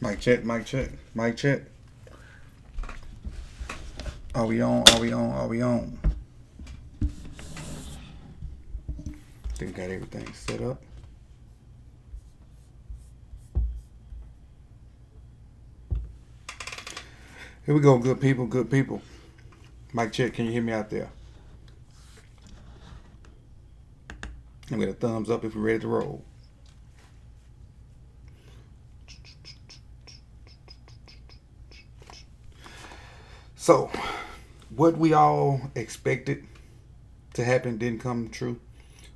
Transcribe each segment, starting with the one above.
Mic check, mic check, mic check. Are we on? Are we on? Are we on? Think got everything set up. Here we go, good people, good people. Mic check, can you hear me out there? And get a thumbs up if we're ready to roll. So, what we all expected to happen didn't come true.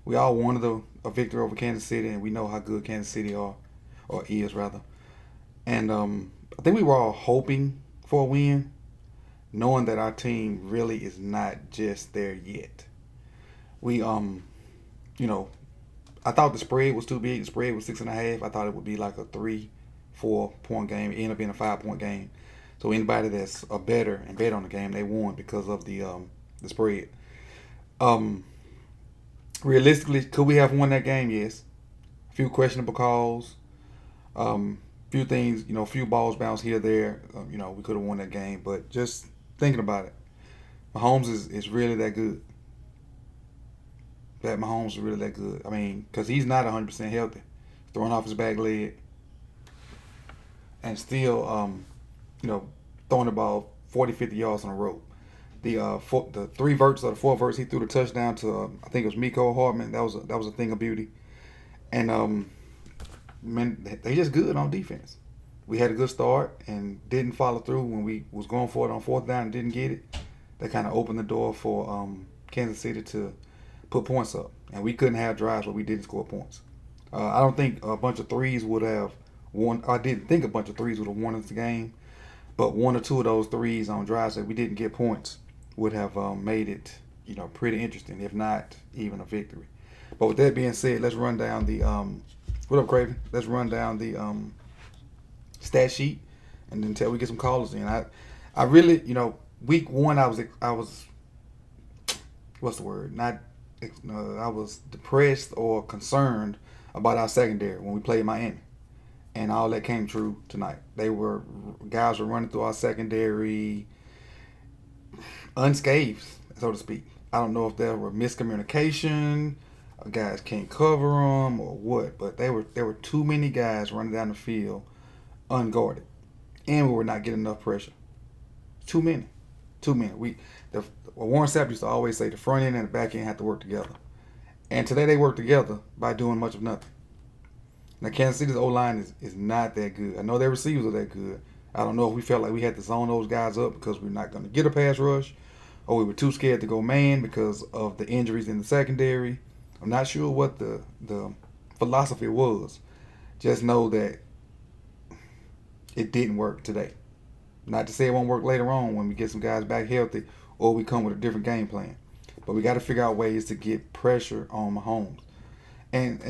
We all wanted a victory over Kansas City, and we know how good Kansas City are, or is rather. And I think we were all hoping for a win, knowing that our team really is not just there yet. We I thought the spread was too big. The spread was 6.5. I thought it would be like a 3-4 point game. It ended up being a 5 point game. So anybody that's a better and bet on the game, they won because of the spread. Realistically, could we have won that game? Yes. A few questionable calls. Few things, a few balls bounced here, there. We could have won that game. But just thinking about it, Mahomes is really that good. That Mahomes is really that good. I mean, because he's not 100% healthy. Throwing off his back leg. And still, throwing the ball 40, 50 yards on a rope. The 3 verts or the 4 verts, he threw the touchdown to, I think it was Miko Hardman. That was a thing of beauty. And, man, they just good on defense. We had a good start and didn't follow through when we was going for it on 4th down and didn't get it. That kind of opened the door for Kansas City to put points up. And we couldn't have drives where we didn't score points. I don't think a bunch of threes would have won. I didn't think a bunch of threes would have won us the game. But 1 or 2 of those threes on drives that we didn't get points would have made it, pretty interesting, if not even a victory. But with that being said, let's run down the what up, Craven? Let's run down the stat sheet, and then until we get some callers in. I really, week 1, I was, what's the word? I was depressed or concerned about our secondary when we played Miami. And all that came true tonight. Guys were running through our secondary unscathed, so to speak. I don't know if there were miscommunication, or guys can't cover them, or what. But there were too many guys running down the field unguarded, and we were not getting enough pressure. Too many. Warren Sapp used to always say the front end and the back end have to work together, and today they work together by doing much of nothing. Now, Kansas City's O-line is not that good. I know their receivers are that good. I don't know if we felt like we had to zone those guys up because we're not going to get a pass rush, or we were too scared to go man because of the injuries in the secondary. I'm not sure what the philosophy was. Just know that it didn't work today. Not to say it won't work later on when we get some guys back healthy or we come with a different game plan. But we got to figure out ways to get pressure on Mahomes. And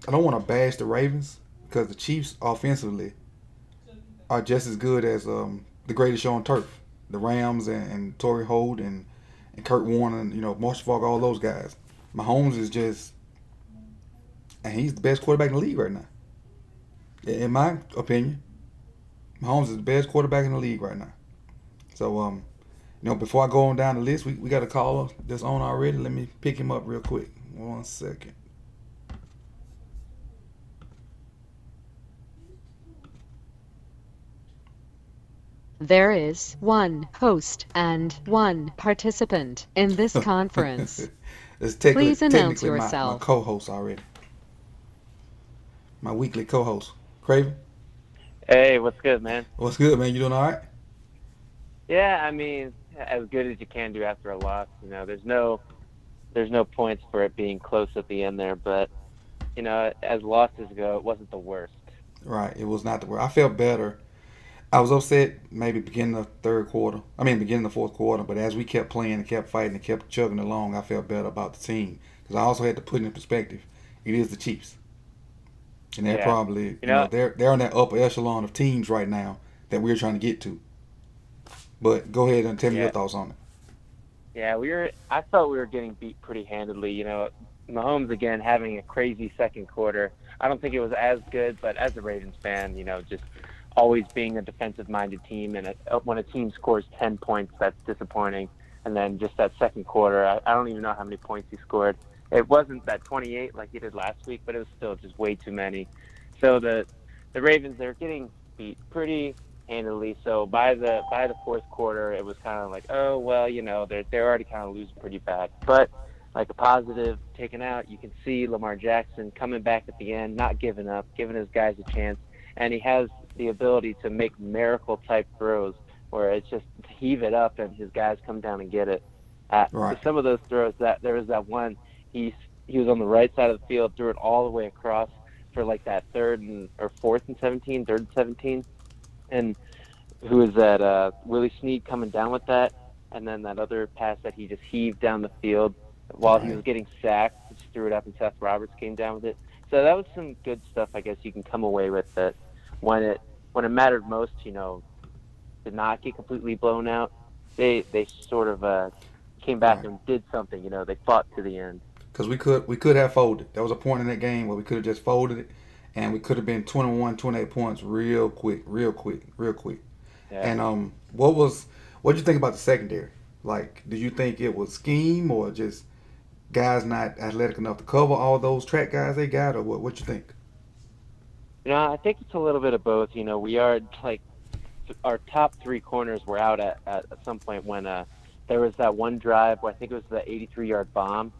I don't want to bash the Ravens because the Chiefs offensively are just as good as the greatest show on turf. The Rams and Torrey Holt and Kurt Warner and, Marshall Faulk, all those guys. Mahomes is just, and he's the best quarterback in the league right now. In my opinion, Mahomes is the best quarterback in the league right now. So, before I go on down the list, we got a caller that's on already. Let me pick him up real quick. 1 second. There is one host and one participant in this conference. Please announce yourself. My co-host already. My weekly co-host. Craven? Hey, what's good, man? What's good, man? You doing all right? Yeah, I mean, as good as you can do after a loss. There's no points for it being close at the end there, but as losses go, it wasn't the worst. Right, it was not the worst. I felt better. I was upset maybe beginning of the fourth quarter, but as we kept playing and kept fighting and kept chugging along, I felt better about the team. Because I also had to put it in perspective. It is the Chiefs. And they're probably, they're on that upper echelon of teams right now that we're trying to get to. But go ahead and tell me your thoughts on it. Yeah, I felt we were getting beat pretty handedly. Mahomes, again, having a crazy second quarter. I don't think it was as good, but as a Ravens fan, just always being a defensive-minded team, and when a team scores 10 points, that's disappointing. And then just that second quarter, I don't even know how many points he scored. It wasn't that 28 like he did last week, but it was still just way too many. So the Ravens, they're getting beat pretty handily. So by the fourth quarter, it was kind of like, oh well, they're already kind of losing pretty bad. But like a positive taken out, you can see Lamar Jackson coming back at the end, not giving up, giving his guys a chance, and he has the ability to make miracle type throws where it's just heave it up and his guys come down and get it. So Right. some of those throws, that there was that one, he he was on the right side of the field, threw it all the way across for like that fourth and 17, third and 17, and who is that? Willie Snead coming down with that, and then that other pass that he just heaved down the field while he Right. was getting sacked. He just threw it up, and Seth Roberts came down with it. So that was some good stuff, I guess you can come away with, that when it when it mattered most, did not get completely blown out. They sort of came back Right. and did something. They fought to the end. Because we could have folded. There was a point in that game where we could have just folded it, and we could have been 21, 28 points real quick, real quick, real quick. Yeah. And what did you think about the secondary? Like, did you think it was scheme or just guys not athletic enough to cover all those track guys they got, or what you think? I think it's a little bit of both. We are like our top three corners were out at some point when there was that one drive where I think it was the 83-yard bomb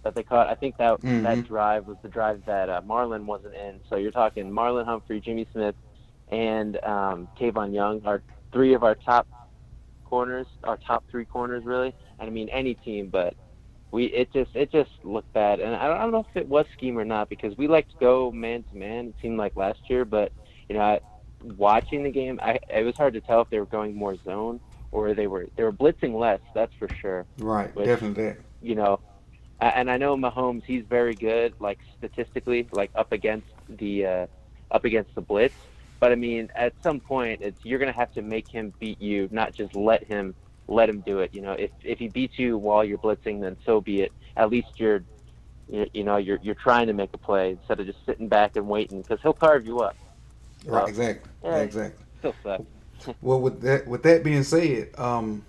that they caught. I think that Mm-hmm. drive was the drive that Marlon wasn't in. So you're talking Marlon Humphrey, Jimmy Smith, and Tavon Young are three of our top corners, our top three corners really. And I mean any team, but it just looked bad. And I don't know if it was scheme or not because we like to go man to man. It seemed like last year, but watching the game, it was hard to tell if they were going more zone or they were blitzing less. That's for sure. Right, Which definitely that. you know, and I know Mahomes, he's very good, like statistically, like up against the blitz. But I mean, at some point, you're gonna have to make him beat you, not just let him do it. If he beats you while you're blitzing, then so be it. At least you're trying to make a play instead of just sitting back and waiting because he'll carve you up. Right, So exactly, yeah, it exactly. still sucks. Well, with that being said, are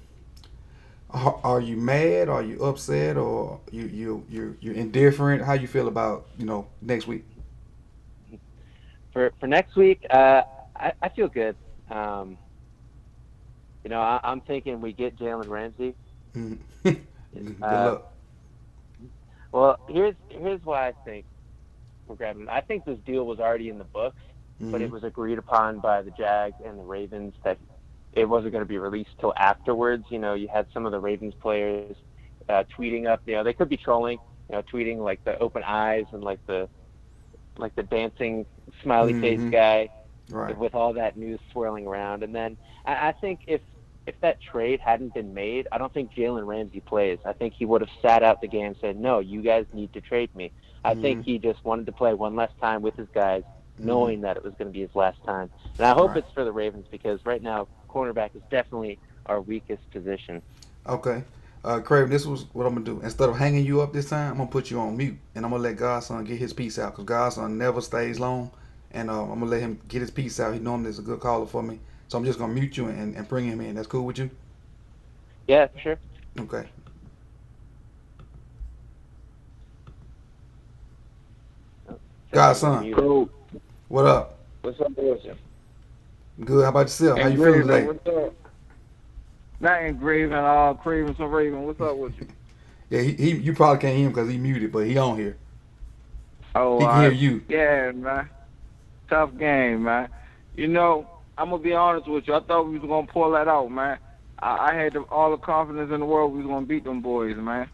you mad? Are you upset? Or you're indifferent? How you feel about next week? For next week, I feel good. Um, I'm thinking we get Jalen Ramsey. Mhm. Good Uh, luck. well, here's why I think we're grabbing him. I think this deal was already in the books, but Hmm. it was agreed upon by the Jags and the Ravens that it wasn't going to be released till afterwards. You had some of the Ravens players tweeting up. They could be trolling. Tweeting like the open eyes and like the dancing smiley face Hmm. guy Right. with all that news swirling around. And then I think if that trade hadn't been made, I don't think Jalen Ramsey plays. I think he would have sat out the game and said, "No, you guys need to trade me." I think Hmm. he just wanted to play one last time with his guys, Hmm. knowing that it was going to be his last time. And I hope Right. it's for the Ravens because right now cornerback is definitely our weakest position. Okay. Craven, this was what I'm gonna do. Instead of hanging you up this time, I'm gonna put you on mute, and I'm gonna let Godson get his piece out, cause Godson never stays long, and I'm gonna let him get his piece out. He normally is a good caller for me, so I'm just gonna mute you and bring him in. That's cool with you? Yeah, for sure. Okay. Oh, said I was Godson, unmuted. Cool. what up? What's up with you? Good. How about yourself? How And you feeling Graven, today? what's up? Not Graven, Craven, some Raven, what's up with you? Yeah, he you probably can't hear him because he muted, but he on here. Oh, He can hear you. yeah, man. Tough game, man. I'm gonna be honest with you. I thought we was gonna pull that out, man. I had all the confidence in the world we was gonna beat them boys, man.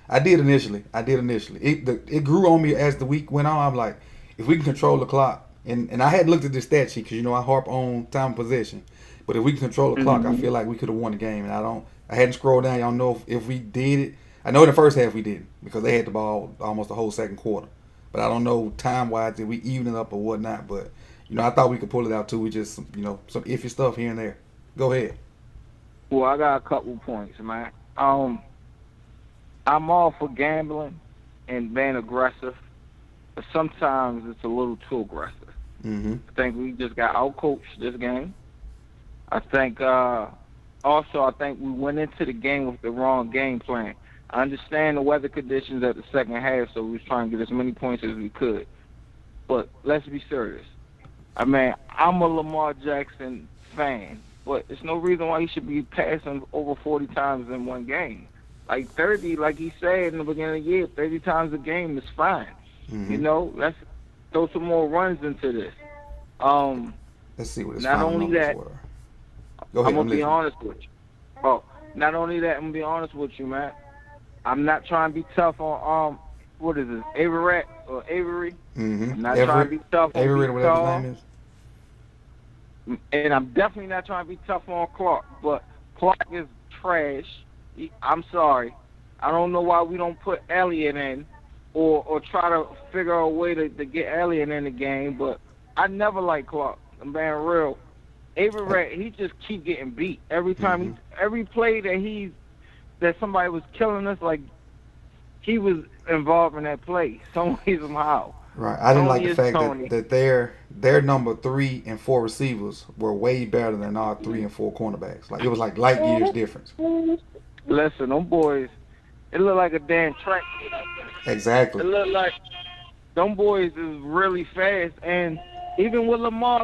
I did initially. I did initially. It grew on me as the week went on. I'm like, if we can control the clock, and I hadn't looked at the stat sheet because I harp on time of possession, but if we can control the clock, I Hmm. feel like we could have won the game. And I hadn't scrolled down. Y'all know if we did it. I know in the first half we didn't because they had the ball almost the whole second quarter. But I don't know time wise if we even it up or whatnot. But I thought we could pull it out too. We just some iffy stuff here and there. Go ahead. Well, I got a couple points, man. I'm all for gambling and being aggressive, but sometimes it's a little too aggressive. Mm-hmm. I think we just got outcoached this game. I think also I think we went into the game with the wrong game plan. I understand the weather conditions at the second half, so we was trying to get as many points as we could. But let's be serious. I mean, I'm a Lamar Jackson fan, but there's no reason why he should be passing over 40 times in one game. Like 30, like he said in the beginning of the year, 30 times a game is fine. Mm-hmm. You know, let's throw some more runs into this. Let's see what his Not final only numbers that, were. Go ahead, I'm I'm gonna be listening. honest with you. Oh, not only that, I'm gonna be honest with you, man. I'm not trying to be tough on what is this, Avery or Avery? Mm-hmm. I'm not trying Everett, to be tough on Everett, or whatever his Beatar, name is. and I'm definitely not trying to be tough on Clark. But Clark is trash. I'm sorry. I don't know why we don't put Elliott in, or try to figure out a way to get Elliott in the game. But I never liked Clark. I'm being real. Avery, he just keep getting beat every time. Mm-hmm. Every play that somebody was killing us, like he was involved in that play some way somehow. Right. I didn't like Tony the is fact Tony. that their number 3 and 4 receivers were way better than our 3 and 4 cornerbacks. Like it was like light years difference. Listen, them boys, it looked like a damn track. Exactly. It looked like them boys is really fast, and even with Lamar,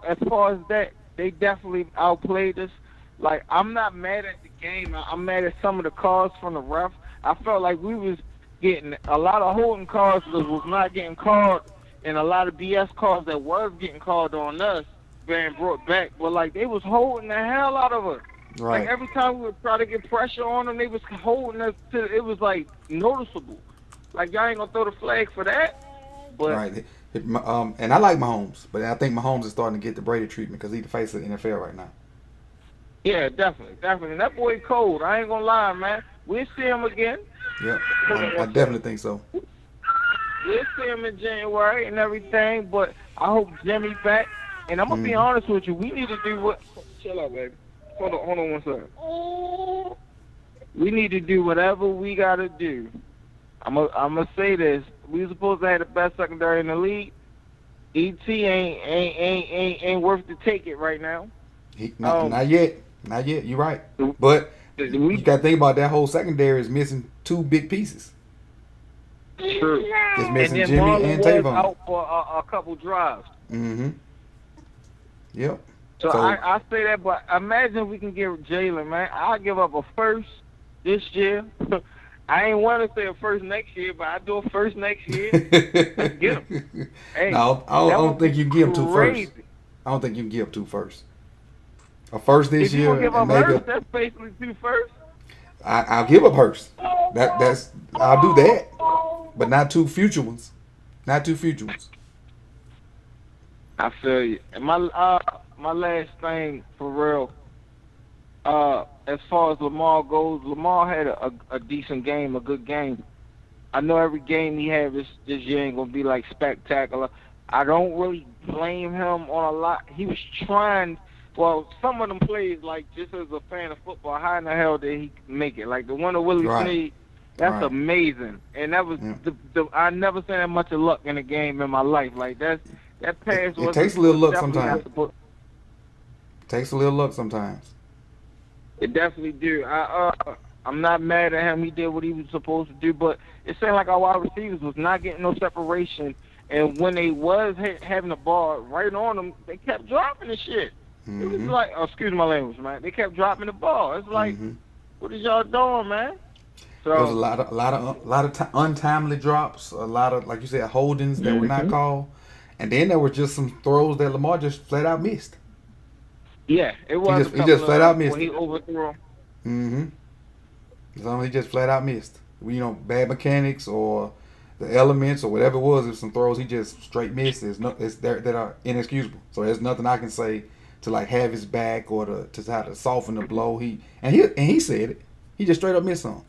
as far as that, they definitely outplayed us. Like, I'm not mad at the game. I'm mad at some of the calls from the ref. I felt like we was getting a lot of holding calls that was not getting called, and a lot of BS calls that was getting called on us being brought back. But, like, they was holding the hell out of us. Right. Like, every time we would try to get pressure on them, they was holding us to, it was, like, noticeable. Like, y'all ain't going to throw the flag for that. But Right. And I like Mahomes, but I think Mahomes is starting to get the Brady treatment because he's the face of the NFL right now. yeah, definitely. And that boy cold. I ain't gonna lie, man. We'll see him again. Yep. I definitely think so. We'll see him in January and everything. But I hope Jimmy back. And I'm gonna be honest with you. We need to do what? Chill out, baby. Hold on one second. We need to do whatever we gotta do. I'm gonna say this. We were supposed to have the best secondary in the league. ET ain't worth to take it right now. Not yet. Not yet. You're right. But you got to think about that whole secondary is missing 2 big pieces. True. It's missing and then Jimmy Marlon and was Tavon. out for a couple drives. Mm-hmm. Yep. So I say that, but imagine if we can get Jalen, man. I'll give up a first this year. I ain't want to say a first next year, but I do a first next year. Let's get him. Hey, no, I don't think you can give him 2 firsts. I don't think you can give 2 firsts. A first this if you year, gonna give and up maybe Hurst, that's basically 2 firsts. I'll give up Hurst. I'll do that, but not 2 future ones. Not 2 future ones. I feel you. And my last thing for real. As far as Lamar goes, Lamar had a decent game, a good game. I know every game he had this year ain't gonna be like spectacular. I don't really blame him on a lot. He was trying. Well, some of them plays, like, just as a fan of football, how in the hell did he make it? Like the one of Willie Snead, that's amazing. And that was I never seen that much of luck in a game in my life. Like that pass was. It takes a little luck sometimes. Takes a little luck sometimes. It definitely do. I'm not mad at him. He did what he was supposed to do, but it seemed like our wide receivers was not getting no separation. And when they was having the ball right on them, they kept dropping the shit. Mm-hmm. It was like, excuse my language, man. They kept dropping the ball. It's like, what is y'all doing, man? So there was a lot of untimely drops, a lot of, like you said, holdings that were not called, and then there were just some throws that Lamar just flat out missed. Yeah, it was. He just flat out missed. When he overthrew him. So he just flat out missed. Bad mechanics or the elements or whatever it was. If some throws he just straight missed, that are inexcusable. So there's nothing I can say to like have his back or to try to soften the blow. He said it. He just straight up missed some.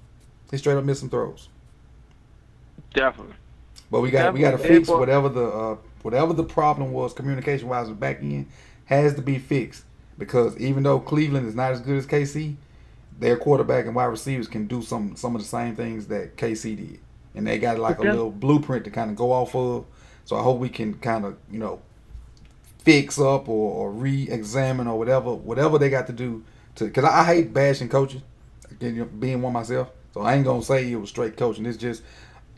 He straight up missed some throws. Definitely. But we got to fix whatever the problem was communication wise with back end has to be fixed, because even though Cleveland is not as good as KC, their quarterback and wide receivers can do some of the same things that KC did, and they got like a little blueprint to kind of go off of. So I hope we can kind of fix up or re-examine or whatever they got to do to. Because I hate bashing coaches, being one myself. So I ain't gonna say it was straight coaching. It's just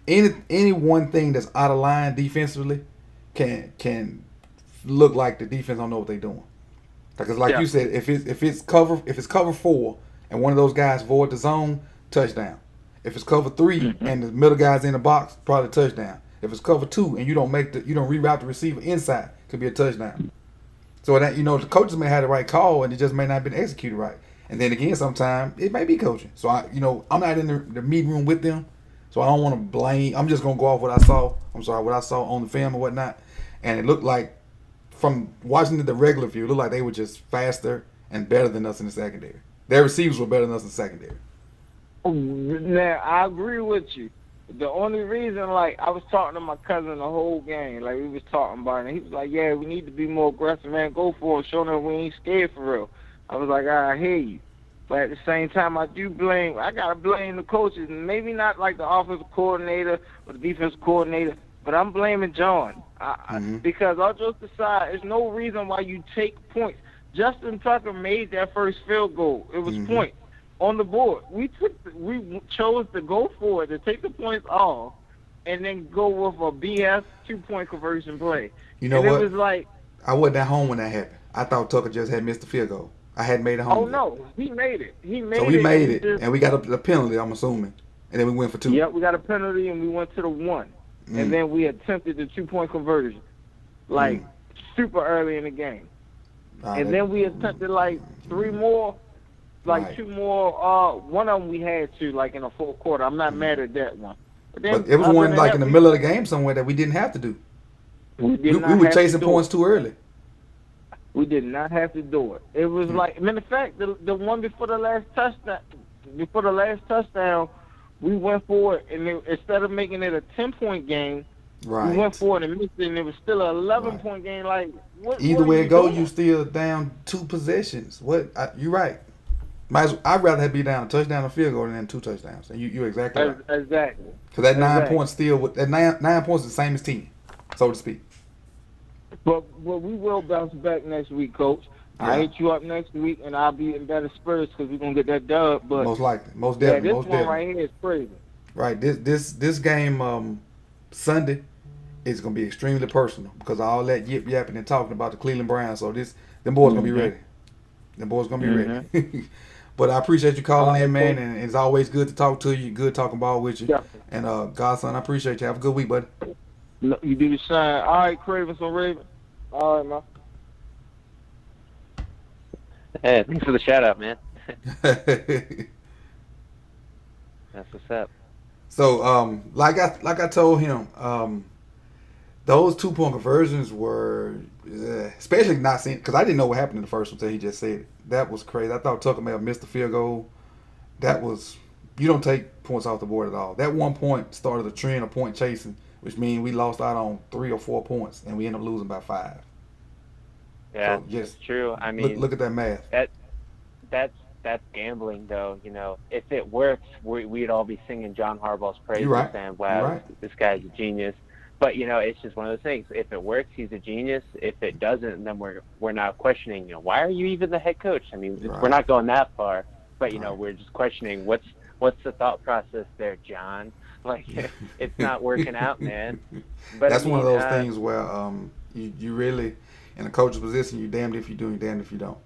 any one thing that's out of line defensively can look like the defense don't know what they're doing. Because like Yeah. you said, if it's cover 4 and one of those guys void the zone, touchdown. If it's cover 3 and the middle guy's in the box, probably touchdown. If it's cover 2 and you don't reroute the receiver inside, could be a touchdown. So that the coaches may have the right call and it just may not have been executed right. And then again, sometimes it may be coaching. So I'm not in the meeting room with them, so I don't want to blame. I'm just gonna go off what I saw. What I saw on the film or whatnot, and it looked like from watching the regular view, it looked like they were just faster and better than us in the secondary. Their receivers were better than us in the secondary. Now I agree with you. The only reason, like, I was talking to my cousin the whole game, like we was talking about it, and he was like, "Yeah, we need to be more aggressive, man. Go for it, show them we ain't scared for real." I was like, I hear you, but at the same time, I gotta blame the coaches, and maybe not like the offensive coordinator or the defensive coordinator, but I'm blaming John because all jokes aside, there's no reason why you take points. Justin Tucker made that first field goal. It was points on the board. We chose to go for it, to take the points off, and then go with a BS 2-point conversion play. You know what? It was like, I wasn't at home when that happened. I thought Tucker just had missed the field goal. I hadn't made it home. Oh no, he made it. So we made it, and we got a penalty. I'm assuming, and then we went for 2. Yep, we got a penalty, and we went to the 1, and then we attempted the 2-point conversion, like super early in the game, and then we attempted like 3 more. Like 2 more. One of them we had to, like, in the fourth quarter. I'm not mad at that one. But it was one like in the middle of the game somewhere that we didn't have to do. We were chasing points too early. We did not have to do it. It was like, matter of fact, the one before the last touchdown, we went for it, and instead of making it a 10-point game, we went for it and missed it, and it was still an 11-point game. Like, either way it goes, you still down 2 possessions. You're right. I'd rather have be down a touchdown or field goal than 2 touchdowns. And you're exactly right. Exactly. Because that 9 points that 9 points is the same as 10, so to speak. But we will bounce back next week, Coach. Yeah. I'll hit you up next week, and I'll be in better spirits because we're gonna get that dub. But most likely, most definitely, this one right here is crazy. Right. This game Sunday is gonna be extremely personal because all that yapping and talking about the Cleveland Browns. So them boys gonna be ready. Them boys gonna be ready. But I appreciate you calling in, man, and it's always good to talk to you. Good talking ball with you. Yeah. And Godson, I appreciate you. Have a good week, buddy. You do the same. All right, Craven, some Raven. All right, man. Hey, thanks for the shout out, man. That's what's up. So, like I told him, those 2-point conversions were, especially not seeing, because I didn't know what happened in the first one until he just said it. That was crazy. I thought Tucker may have missed the field goal. You don't take points off the board at all. That 1 point started a trend of point chasing, which means we lost out on 3 or 4 points, and we ended up losing by 5. Yeah, so that's true. I mean, look at that math. That's gambling, though. If it works, we'd all be singing John Harbaugh's praises, right. saying, "Wow, this guy's a genius." But it's just one of those things. If it works, he's a genius. If it doesn't, then we're not questioning. Why are you even the head coach? I mean, we're not going that far. But we're just questioning what's the thought process there, John? Like, it's not working out, man. But that's one of those things where you really, in a coach's position, you're damned if you do, you're damned if you don't.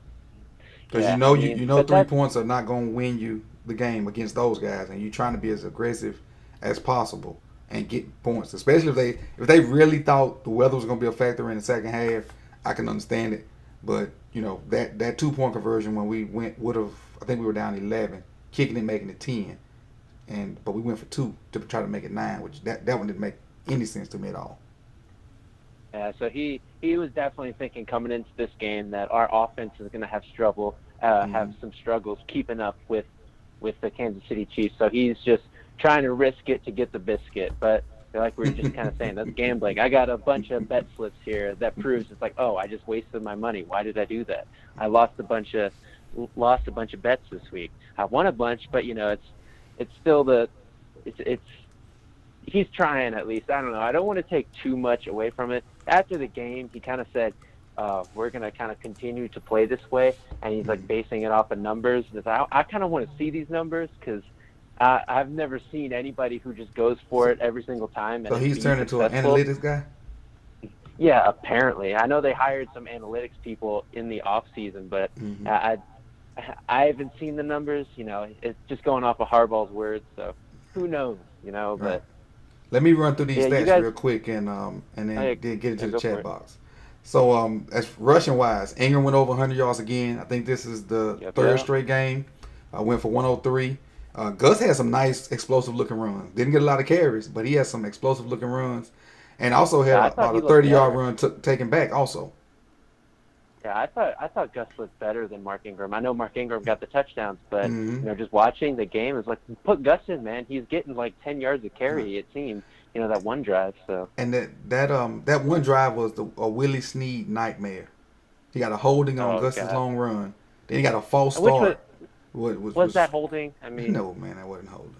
Because you know 3 points are not going to win you the game against those guys, and you're trying to be as aggressive as possible and get points. Especially if they really thought the weather was going to be a factor in the second half, I can understand it. But that 2-point conversion when we would have, I think we were down 11, kicking it, making it 10, but we went for 2 to try to make it 9, which that one didn't make any sense to me at all. Yeah, so he was definitely thinking coming into this game that our offense is going to have have some struggles keeping up with the Kansas City Chiefs. So he's just trying to risk it to get the biscuit. But like we were just kind of saying, that's gambling. I got a bunch of bet slips here that proves it's like, oh, I just wasted my money. Why did I do that? I lost a bunch of bets this week. I won a bunch, but it's still he's trying at least. I don't know. I don't want to take too much away from it. After the game, he kind of said, we're going to kind of continue to play this way. And he's like basing it off of numbers. I kind of want to see these numbers because I've never seen anybody who just goes for it every single time So and he's be turned into an successful. analytics guy? Yeah, apparently. I know they hired some analytics people in the off season, but I haven't seen the numbers. It's just going off of Harbaugh's words. So who knows? Right. But Let me run through these yeah, you stats guys. real quick and then get into the Go for chat it. box. So as rushing wise, Ingram went over 100 yards again. I think this is the third straight game. Went for 103. Gus had some nice explosive looking runs. Didn't get a lot of carries, but he had some explosive looking runs, and also had about a 30-yard run taken back also. Yeah, I thought Gus looked better than Mark Ingram. I know Mark Ingram got the touchdowns, but just watching the game is like, put Gus in, man. He's getting like 10 yards of carry. It seemed, that one drive. So. And that one drive was a Willie Snead nightmare. He got a holding on Gus's long run. Then he got a false start. Was that holding? I mean, no, man, that wasn't holding.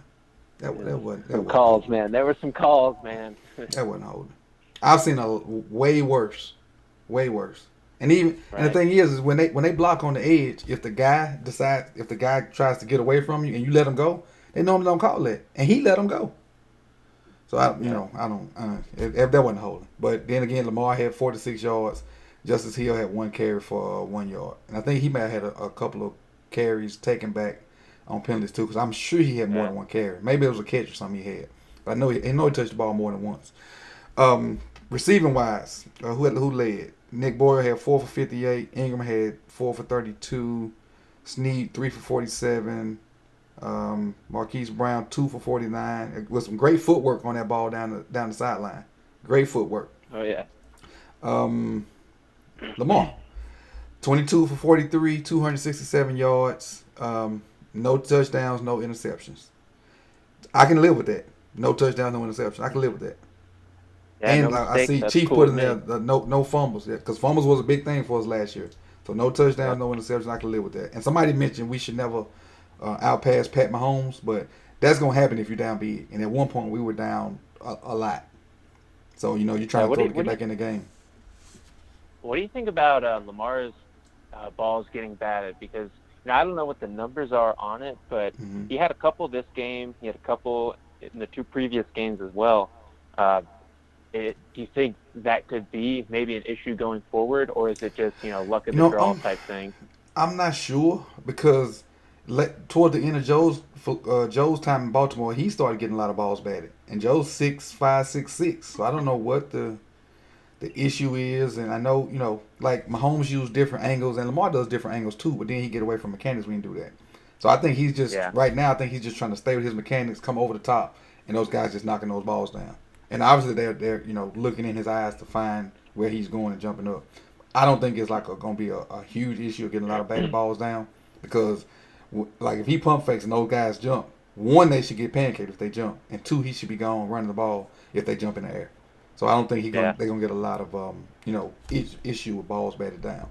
That wasn't. Some calls, man. There were some calls, man. That wasn't holding. I've seen a way worse. And the thing is when they block on the edge, if the guy tries to get away from you and you let him go, they normally don't call that, and he let him go. So I don't. If that wasn't holding. But then again, Lamar had 46 yards. Justice Hill had one carry for 1 yard, and I think he may have had a couple of carries taken back on penalties too, because I'm sure he had more than one carry. Maybe it was a catch or something he had. But I know he touched the ball more than once. Receiving wise, who led? Nick Boyle had 4 for 58. Ingram had 4 for 32. Snead 3 for 47. Marquise Brown 2 for 49. With some great footwork on that ball down the sideline. Great footwork. Oh yeah. Lamar 22 for 43, 267 yards. No touchdowns, no interceptions. I can live with that. No touchdowns, no interceptions. I can live with that. Yeah, and I see Chief put in there no fumbles, because fumbles was a big thing for us last year. So no touchdowns, no interceptions. I can live with that. And somebody mentioned we should never outpass Pat Mahomes, but that's gonna happen if you're down big. And at one point we were down a lot. So you're trying to get back in the game. What do you think about Lamar's balls getting batted? Because I don't know what the numbers are on it, but he had a couple this game. He had a couple in the 2 previous games as well. Do you think that could be maybe an issue going forward, or is it just luck of the draw type thing? I'm not sure, because toward the end of Joe's time in Baltimore, he started getting a lot of balls batted, and Joe's 6'5", 6'6", so I don't know what the issue is. And I know like Mahomes used different angles, and Lamar does different angles too, but then he get away from mechanics when he do that. So I think he's just right now. I think he's just trying to stay with his mechanics, come over the top, and those guys just knocking those balls down. And obviously they're looking in his eyes to find where he's going and jumping up. I don't think it's like going to be a huge issue of getting a lot of batted balls down, because like if he pump fakes and those guys jump, 1, they should get pancaked if they jump, and 2, he should be gone running the ball if they jump in the air. So I don't think they're gonna get a lot of issue with balls batted down.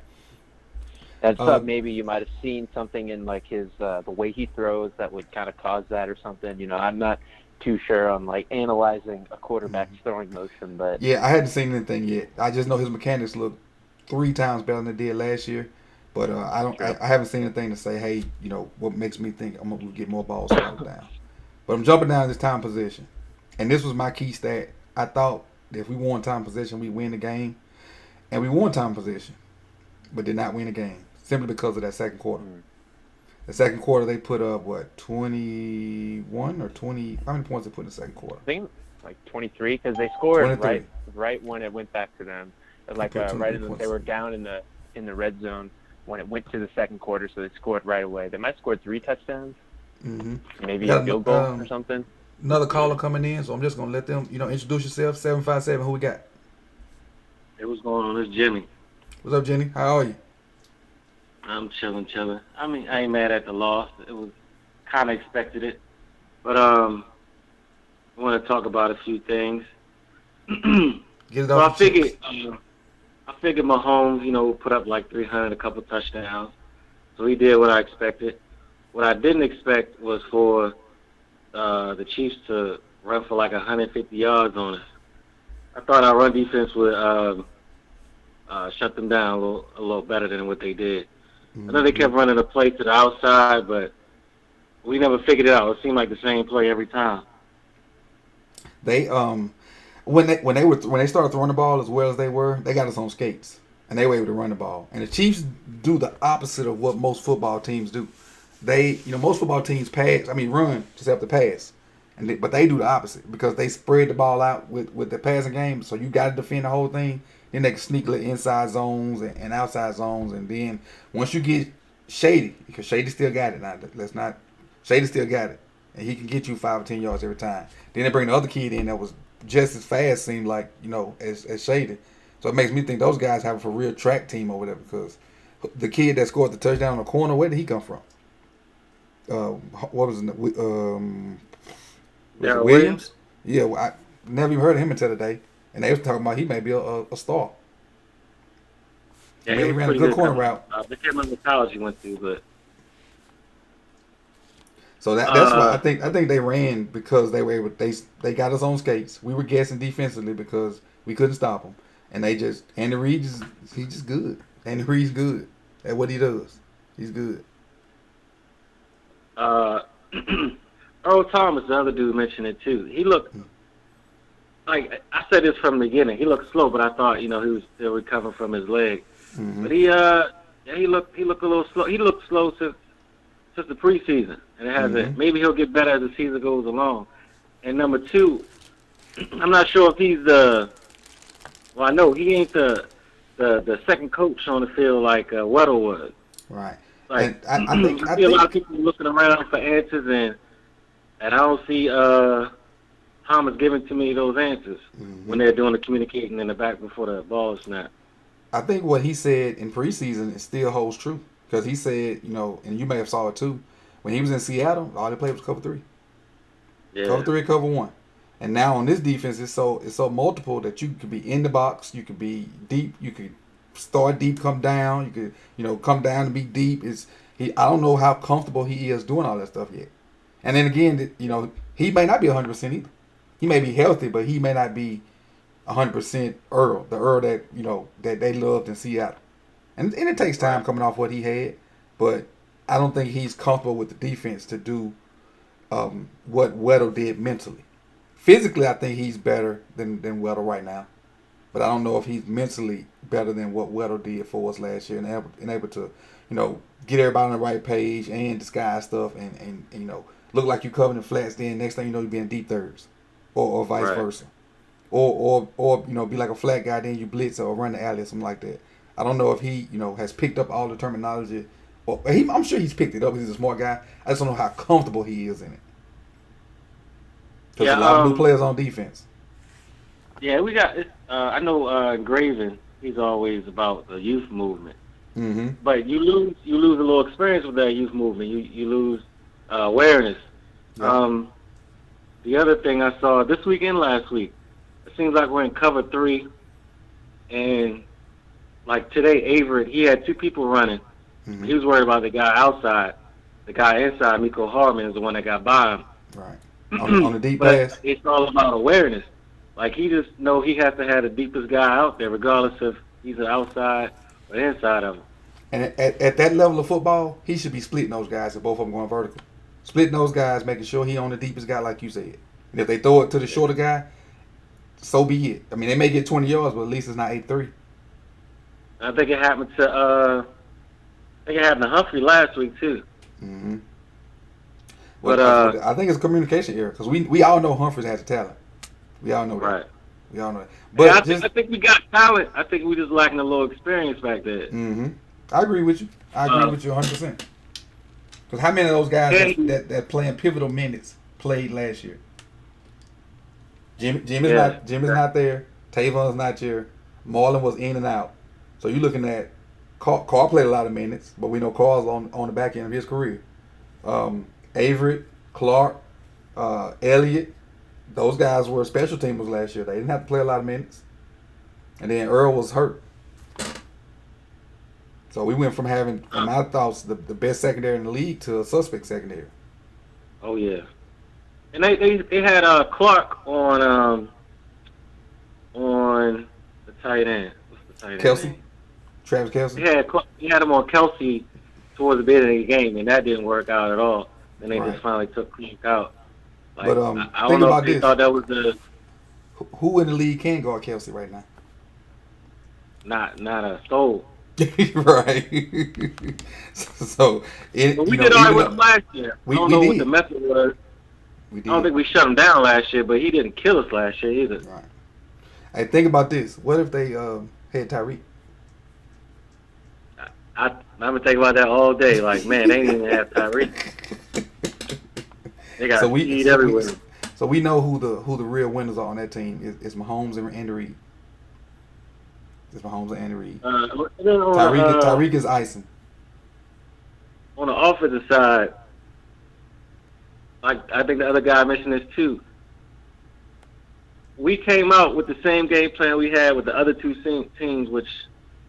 I thought maybe you might have seen something in like his the way he throws that would kind of cause that or something. I'm not too sure on like analyzing a quarterback's throwing motion, but yeah, I hadn't seen anything yet. I just know his mechanics look 3 times better than they did last year. But I haven't seen anything to say, hey, what makes me think I'm gonna get more balls batted down. But I'm jumping down this time position, and this was my key stat. I thought if we won time possession, we win the game. And we won time possession, but did not win the game, simply because of that second quarter. The second quarter, they put up, 21 or 20? How many points they put in the second quarter? I think like 23, because they scored right when it went back to them. Like they were down in the red zone when it went to the second quarter, so they scored right away. They might have scored 3 touchdowns, maybe a field goal or something. Another caller coming in, so I'm just gonna let them, introduce yourself. 757, who we got? Hey, what's going on? It's Jimmy. What's up, Jenny? How are you? I'm chilling. I mean, I ain't mad at the loss. It was kind of expected it, but I want to talk about a few things. Get it off. So I figured Mahomes, put up like 300, a couple touchdowns. So he did what I expected. What I didn't expect was for the Chiefs to run for like 150 yards on us. I thought our run defense would shut them down a little better than what they did. I know they kept running a play to the outside, but we never figured it out. It seemed like the same play every time. They when they started throwing the ball as well as they were, they got us on skates and they were able to run the ball. And the Chiefs do the opposite of what most football teams do. Most football teams run just have to pass, but they do the opposite because they spread the ball out with the passing game. So you got to defend the whole thing. Then they can sneak inside zones and outside zones, and then once you get Shady, because Shady still got it. Now Shady still got it, and he can get you 5 or 10 yards every time. Then they bring the other kid in that was just as fast, seemed like as Shady. So it makes me think those guys have a for real track team over there because the kid that scored the touchdown on the corner, where did he come from? What was it? Williams? Yeah, I never even heard of him until today. And they was talking about he may be a star. Yeah, he ran a good corner route. I can't remember the college he went to, but so that's why I think they ran because they were able. They got us on skates. We were guessing defensively because we couldn't stop them, and Andy Reid he's just good. Andy Reid's good at what he does. He's good. Earl Thomas, the other dude, mentioned it too. He looked like I said this from the beginning. He looked slow, but I thought he was still recovering from his leg. Mm-hmm. But he looked a little slow. He looked slow since the preseason, and it hasn't. Mm-hmm. Maybe he'll get better as the season goes along. And number two, I'm not sure if he's I know he ain't the second coach on the field like Weddle was. Right. Like I think a lot of people looking around for answers, and I don't see Thomas giving to me those answers when they're doing the communicating in the back before the ball is snapped. I think what he said in preseason still holds true because he said, and you may have saw it too, when he was in Seattle, all they played was cover 3. Yeah. Cover 3, cover 1. And now on this defense, it's so multiple that you could be in the box, you could be deep, you could start deep, come down, you could come down and be deep. I don't know how comfortable he is doing all that stuff yet. And then again, he may not be 100% either. He may be healthy, but he may not be 100% Earl, the Earl that that they loved in Seattle. And it takes time coming off what he had, but I don't think he's comfortable with the defense to do what Weddle did mentally. Physically, I think he's better than Weddle right now, but I don't know if he's mentally better than what Weddle did for us last year and able to get everybody on the right page and disguise stuff and look like you covering the flats. Then next thing you know, you be in deep thirds, or vice versa, or be like a flat guy. Then you blitz or run the alley or something like that. I don't know if he has picked up all the terminology. I'm sure he's picked it up. He's a smart guy. I just don't know how comfortable he is in it. Because a lot of new players on defense. Yeah, we got. I know Graven. He's always about the youth movement. Mm-hmm. But you lose a little experience with that youth movement. You lose awareness. Yeah. The other thing I saw this week and last week, it seems like we're in cover 3, and like today, Averett, he had 2 people running. Mm-hmm. He was worried about the guy outside. The guy inside, Miko Hardman, is the one that got by him. Right. On the deep pass. It's all about awareness. Like, he just know he has to have the deepest guy out there, regardless if he's outside or inside of him. And at that level of football, he should be splitting those guys if both of them going vertical. Splitting those guys, making sure he on the deepest guy, like you said. And if they throw it to the shorter guy, so be it. I mean, they may get 20 yards, but at least it's not 8-3. I think it happened to Humphrey last week too. Mm-hmm. Well, but I think it's a communication error because we all know Humphreys has the talent. We all know that. Right. We all know that. But I think we got talent. I think we just lacking a little experience back there. Mm-hmm. I agree with you. I agree with you 100%. Because how many of those guys that playing pivotal minutes played last year? Jimmy's not there. Tavon's not here. Marlon was in and out. So you're looking at Carl played a lot of minutes, but we know Carl's on the back end of his career. Averett, Clark, Elliott, those guys were special teamers last year. They didn't have to play a lot of minutes. And then Earl was hurt. So we went from having, in my thoughts, the best secondary in the league to a suspect secondary. Oh, yeah. And they had Clark on the tight end. What's the tight end Kelsey, name? Travis Kelsey. He had him on Kelsey towards the beginning of the game, and that didn't work out at all. And they Right. just finally took Clark out. Like, But I don't think know about if they this. thought that was the Who in the league can guard Kelsey right now? not a soul. Right. So But we did all right with him last year. I don't know what the method was. We did. I don't think we shut him down last year, but he didn't kill us last year either. Right. Hey, think about this. What if they had Tyreek? I'm gonna think about that all day. Like, man, they didn't even have Tyreek. They got speed everywhere. So we know who the real winners are on that team. It's Mahomes and Andy Reid. It's Mahomes and Andy Reid. Tyreek is icing. On the offensive side, I think the other guy mentioned this too. We came out with the same game plan we had with the other two teams, which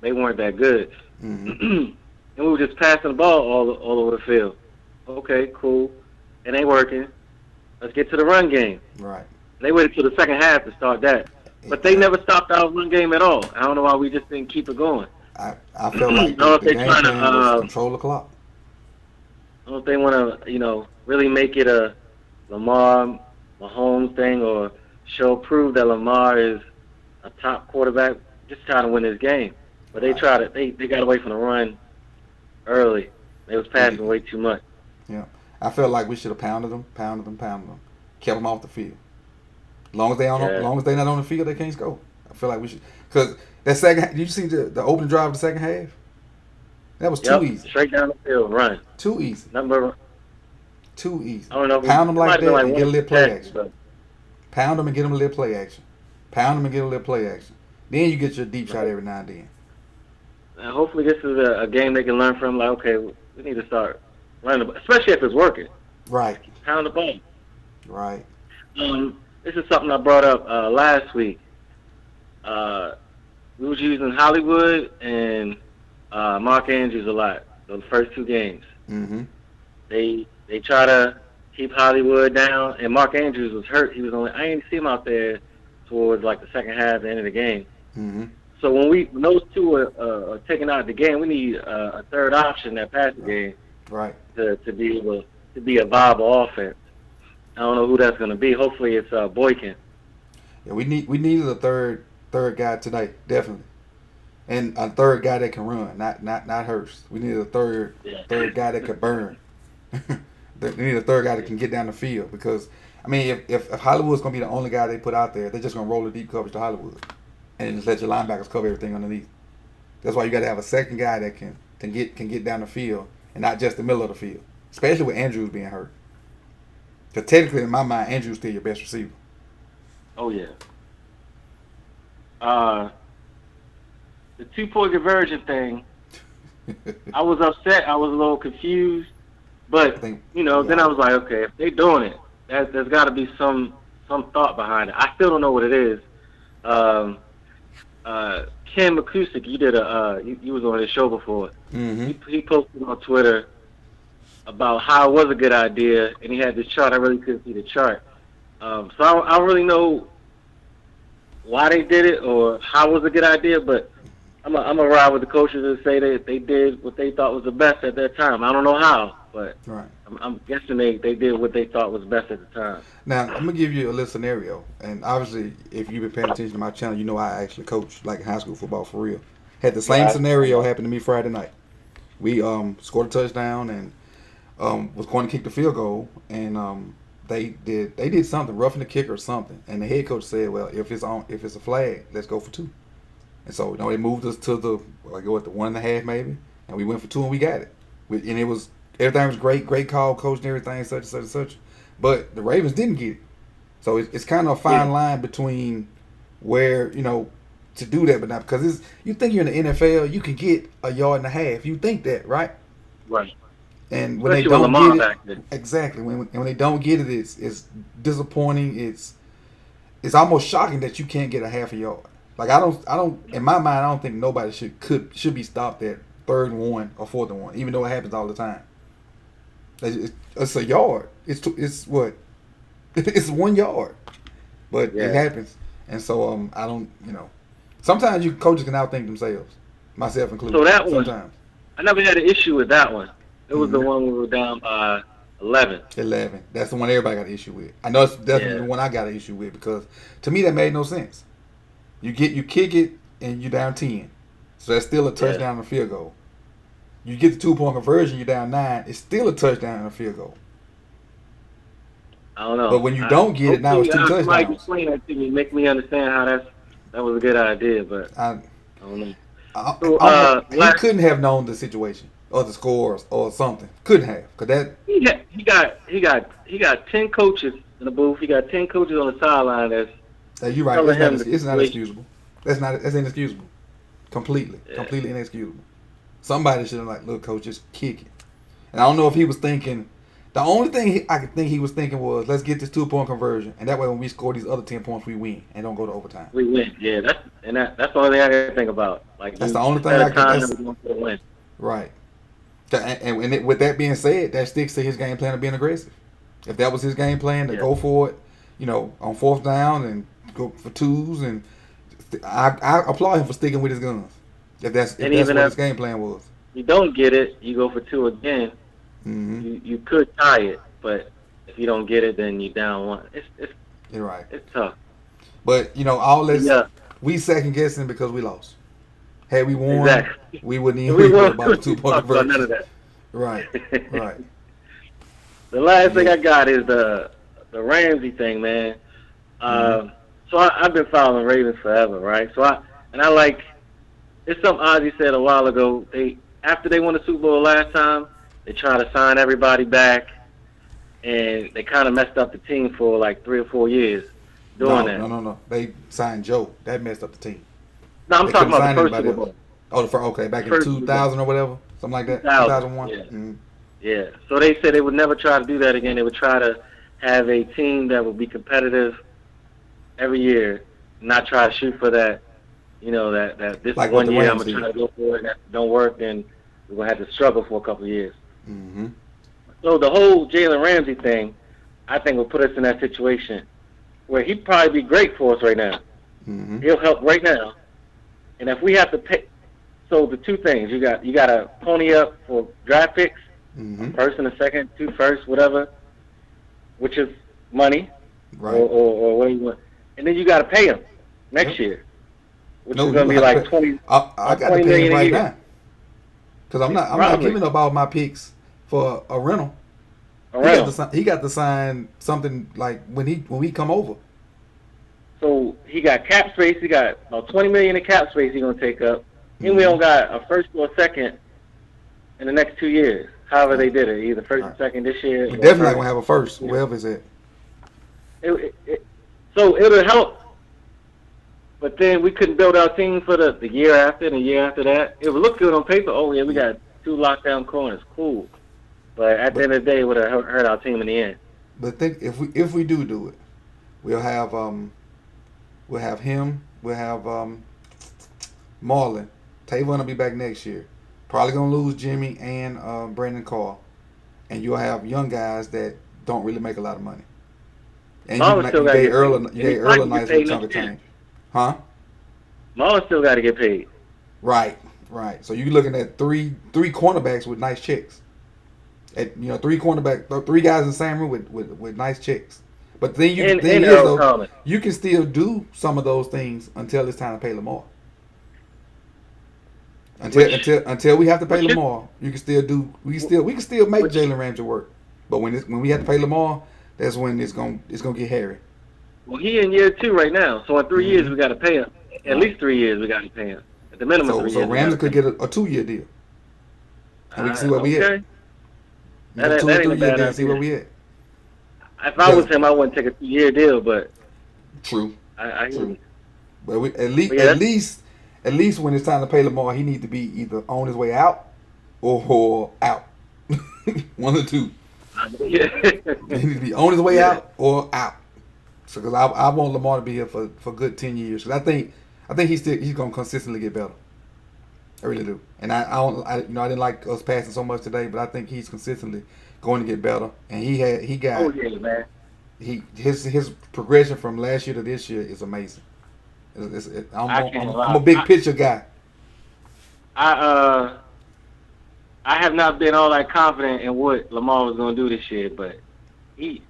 they weren't that good. Mm-hmm. And we were just passing the ball all over the field. Okay, cool. It ain't working. Let's get to the run game. Right. They waited till the second half to start that. But they never stopped our run game at all. I don't know why we just didn't keep it going. I felt like the game plan was control the clock. I don't know if they want to, really make it a Lamar, Mahomes thing or prove that Lamar is a top quarterback, just trying to win this game. But they got away from the run early. They was passing way too much. Yeah. I felt like we should have pounded them, kept them off the field. As long as they're not on the field, they can't score. I feel like we should, because that second. Did you see the opening drive of the second half? That was too easy. Straight down the field, run. Too easy. Too easy. I don't know. Pound them like that and get a little play action. Pound them and get them a little play action. Pound them and get a little play action. Then you get your deep shot every now and then. And hopefully this is a game they can learn from. Like, okay, we need to start running, especially if it's working. Right. Pound the ball. Right. This is something I brought up last week. We was using Hollywood and Mark Andrews a lot. The first two games. Mm-hmm. They try to keep Hollywood down, and Mark I didn't see him out there towards like the second half, the end of the game. Mm-hmm. So when those two are taken out of the game, we need a third option that passes the game, right? To be able to be a viable offense. I don't know who that's going to be. Hopefully it's Boykin. Yeah, we needed a third guy tonight, definitely, and a third guy that can run, not Hurst. We needed a third guy that could burn. We need a third guy that can get down the field, because I mean, if Hollywood's going to be the only guy they put out there, they're just going to roll the deep coverage to Hollywood and just let your linebackers cover everything underneath. That's why you got to have a second guy that can get down the field and not just the middle of the field, especially with Andrews being hurt. Because technically, in my mind, Andrews still your best receiver. Oh yeah. The 2-point conversion thing, I was upset. I was a little confused. But, then I was like, okay, if they're doing it, there's got to be some thought behind it. I still don't know what it is. Ken McCusick, you was on his show before. Mm-hmm. He posted on Twitter about how it was a good idea, and he had this chart. I really couldn't see the chart. So I don't really know why they did it or how it was a good idea, but I'm gonna ride with the coaches and say that they did what they thought was the best at that time. I don't know how, but right. I'm guessing they did what they thought was best at the time. Now, I'm going to give you a little scenario. And obviously, if you've been paying attention to my channel, you know I actually coach like high school football for real. Had the same scenario happen to me Friday night. We scored a touchdown and was going to kick the field goal. And they did something, roughing the kicker or something. And the head coach said, well, if it's a flag, let's go for 2. And so, they moved us to the 1.5 maybe. And we went for 2 and we got it. And it was... Everything was great call, coach, and everything, such and such and such. But the Ravens didn't get it. So it's kind of a fine line between where, to do that, but not because you think you're in the NFL, you can get 1.5 yards. You think that, right? Right. And when they don't get it, exactly. When they don't get it, it's disappointing. It's almost shocking that you can't get a 0.5 yard. Like I don't. In my mind, I don't think nobody should be stopped at 3rd and 1 or 4th and 1, even though it happens all the time. It's a yard. It's what It's 1 yard, but it happens. And so I don't, sometimes coaches can outthink themselves, myself included. So that one, sometimes. I never had an issue with that one. It was the one we were down by 11. 11. That's the one everybody got an issue with. I know it's definitely the one I got an issue with because to me that made no sense. You kick it and you're down 10, so that's still a touchdown and a field goal. You get the 2-point conversion, you're down 9. It's still a touchdown and a field goal. I don't know. But when you don't get it, now it's 2 touchdowns. Mike, explain that to me. Make me understand how that was a good idea, but I don't know. He couldn't have known the situation or the scores or something. Couldn't have, cause that he got 10 coaches in the booth. He got 10 coaches on the sideline. You're right. It's not excusable. That's inexcusable. Completely inexcusable. Somebody should have look, coach, just kick it. And I don't know if he was thinking. The only thing I could think he was thinking was, let's get this 2-point conversion, and that way when we score these other 10 points, we win and don't go to overtime. We win, yeah. That's the only thing I can think about. That's the only thing I can think. Right. And with that being said, that sticks to his game plan of being aggressive. If that was his game plan to go for it, on 4th down and go for 2s, and I applaud him for sticking with his guns. If that's what his game plan was. You don't get it, you go for 2 again. Mm-hmm. You could tie it, but if you don't get it, then you down 1. You're right. It's tough. But all this we second guessing because we lost. Had we won, we wouldn't even worry about the 2-point conversion. None of that. Right. The last thing I got is the Ramsey thing, man. So I've been following Ravens forever, right? It's something Ozzie said a while ago. After they won the Super Bowl last time, they tried to sign everybody back, and they kind of messed up the team for 3 or 4 years doing that. No. They signed Joe. That messed up the team. No, I'm talking about the first Super Bowl. Oh, back in 2000 or whatever, something like that. 2001. Yeah. Yeah. So they said they would never try to do that again. They would try to have a team that would be competitive every year, not try to shoot for that. That this 1 year I'm gonna try to go for it, and that don't work, then we're gonna have to struggle for a couple of years. Mm-hmm. So the whole Jalen Ramsey thing, I think, will put us in that situation where he'd probably be great for us right now. Mm-hmm. He'll help right now, and if we have to pay, so the 2 things you got to pony up for draft picks, first and a second, 2 first, whatever, which is money, right? Or what do you want, and then you got to pay him next year, which is going to be like 20. I got to pay him right now. Because I'm not giving up all my picks for a rental. He got to sign something like when we come over. So he got cap space. He got about $20 million in cap space he's gonna take up. And we don't got a first or a second in the next 2 years. However they did it, either first or second this year. We definitely not gonna have a first, wherever it's at. So it'll help. But then we couldn't build our team for the year after and the year after that. It would look good on paper. Oh, yeah, we got 2 lockdown corners. Cool. But at the end of the day, it would have hurt our team in the end. But think if we do it, we'll have him. We'll have Marlon. Tavon will be back next year. Probably gonna lose Jimmy and Brandon Carr, and you'll have young guys that don't really make a lot of money. And you gave Earl a nice little chunk of change. Huh? Marlon still got to get paid. Right. So you're looking at three cornerbacks with nice checks. Three guys in the same room with nice checks. But then you can still do some of those things until it's time to pay Lamar. Until we have to pay Lamar, we can still make Jalen Ramsey work. But when we have to pay Lamar, that's when it's gonna get hairy. Well, he in year 2 right now, so in 3 years we got to pay him. At least 3 years we got to pay him. At the minimum, 3 years. So Ramsey could get a 2-year deal, and we can see where we at. That ain't a bad idea. See where we at. If I was him, I wouldn't take a 2-year deal, but true. True. But at least when it's time to pay Lamar, he needs to be either on his way out or out. One or two. He needs to be on his way out or out. So, because I want Lamar to be here for good 10 years. Because I think he's going to consistently get better. I really do. And I didn't like us passing so much today, but I think he's consistently going to get better. And he got. Oh yeah, man. his progression from last year to this year is amazing. I can't I'm a lie. big picture guy. I uh I have not been all that confident in what Lamar was going to do this year, but he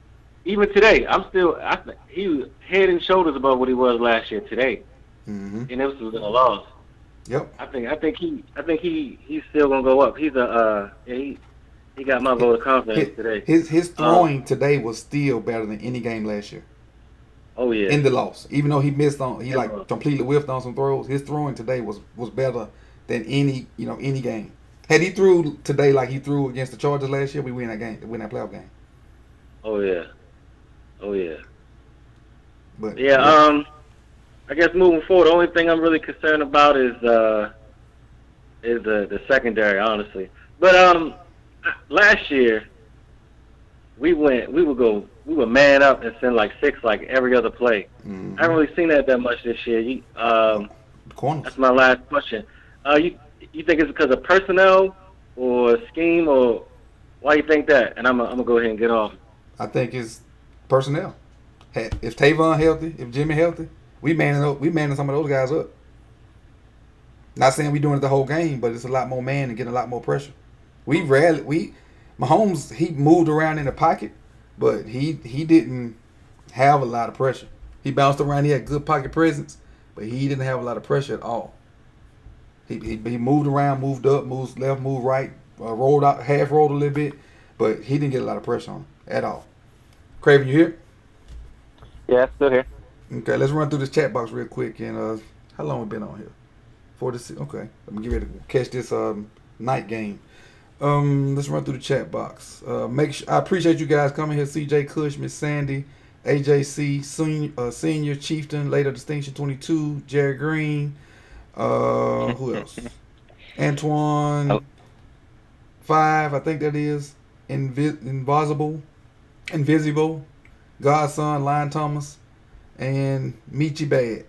even today I think he was head and shoulders above what he was last year today, Mm-hmm. and it was a loss. Yep. He's still gonna go up. He got my vote of confidence today. His throwing today was still better than any game last year. Oh yeah. In the loss, even though he Yeah. like completely whiffed on some throws. His throwing today was better than any game. Had he threw today like he threw against the Chargers last year, we win that game, win that playoff game. Oh yeah. Oh yeah. But Yeah. I guess moving forward, the only thing I'm really concerned about is the secondary, honestly. But last year we would man up and send like 6 like every other play. mm-hmm. I haven't really seen that much this year. Corners. That's my last question. You think it's because of personnel or scheme, or why you think that? And I'm gonna go ahead and get off. I think it's personnel. If Tavon healthy, if Jimmy healthy, we manning some of those guys up. Not saying we doing it the whole game, but it's a lot more man and getting a lot more pressure. Mahomes, he moved around in the pocket, but he didn't have a lot of pressure. He bounced around. He had good pocket presence, but he didn't have a lot of pressure at all. He moved around, moved up, moved left, moved right, rolled out, half rolled a little bit, but he didn't get a lot of pressure on him at all. Craven, you here? Yeah, still here. Okay, let's run through this chat box real quick. And how long we been on here? 46. Okay, let me get ready to catch this night game. Let's run through the chat box. I appreciate you guys coming here. CJ Cush, Miss Sandy, AJC, Senior Chieftain, later Distinction 22, Jerry Green. Who else? Antoine 5, I think that is. Invisible, Godson, Lion Thomas, and Michi Bad.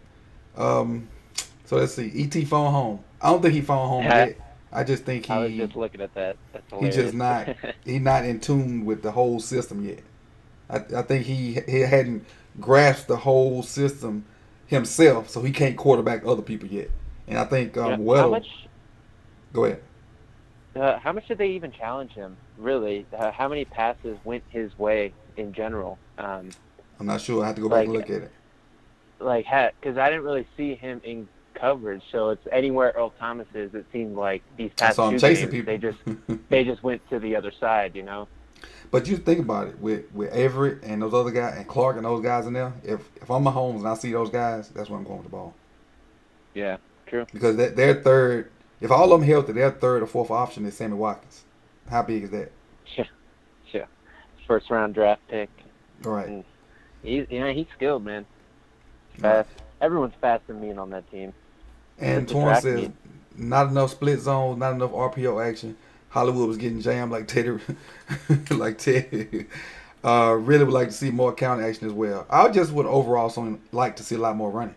So let's see. ET phone home. I don't think he phone home yet. I just think I was just looking at that. That's hilarious. He's not in tune with the whole system yet. I think he hadn't grasped the whole system himself, so he can't quarterback other people yet. And I think Weddle. Go ahead. How much did they even challenge him? Really? How many passes went his way in general? I'm not sure. I have to go back and look at it. Because I didn't really see him in coverage, so it's anywhere Earl Thomas is. It seemed like these past two games, they just went to the other side, you know. But you think about it with Everett and those other guys and Clark and those guys in there. If I'm Mahomes and I see those guys, that's where I'm going with the ball. Yeah, true. Because their third, if all of them healthy, their third or fourth option is Sammy Watkins. How big is that? Yeah. First round draft pick. All right. He's skilled, man. Fast. Right. Everyone's fast and mean on that team. And Torn says, not enough split zones, not enough RPO action. Hollywood was getting jammed like Teddy. Really would like to see more counter action as well. I just would overall like to see a lot more running.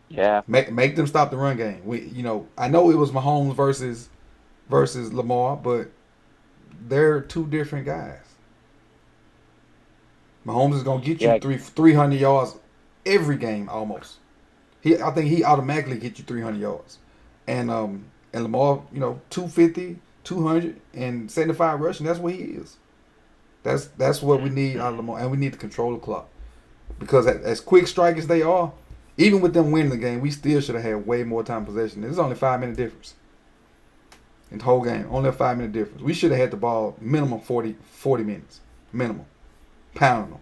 Yeah. Make them stop the run game. I know it was Mahomes versus Lamar, but they're two different guys. Mahomes is gonna get you 300 yards every game almost. I think he automatically get you 300 yards, and Lamar, 250, 200, and 75 rushing. That's what he is. That's what we need out of Lamar, and we need to control the clock because as quick strikers they are, even with them winning the game, we still should have had way more time possession. There's only 5-minute difference in the whole game. Only a 5-minute difference. We should have had the ball minimum 40 minutes minimum. Pounding them.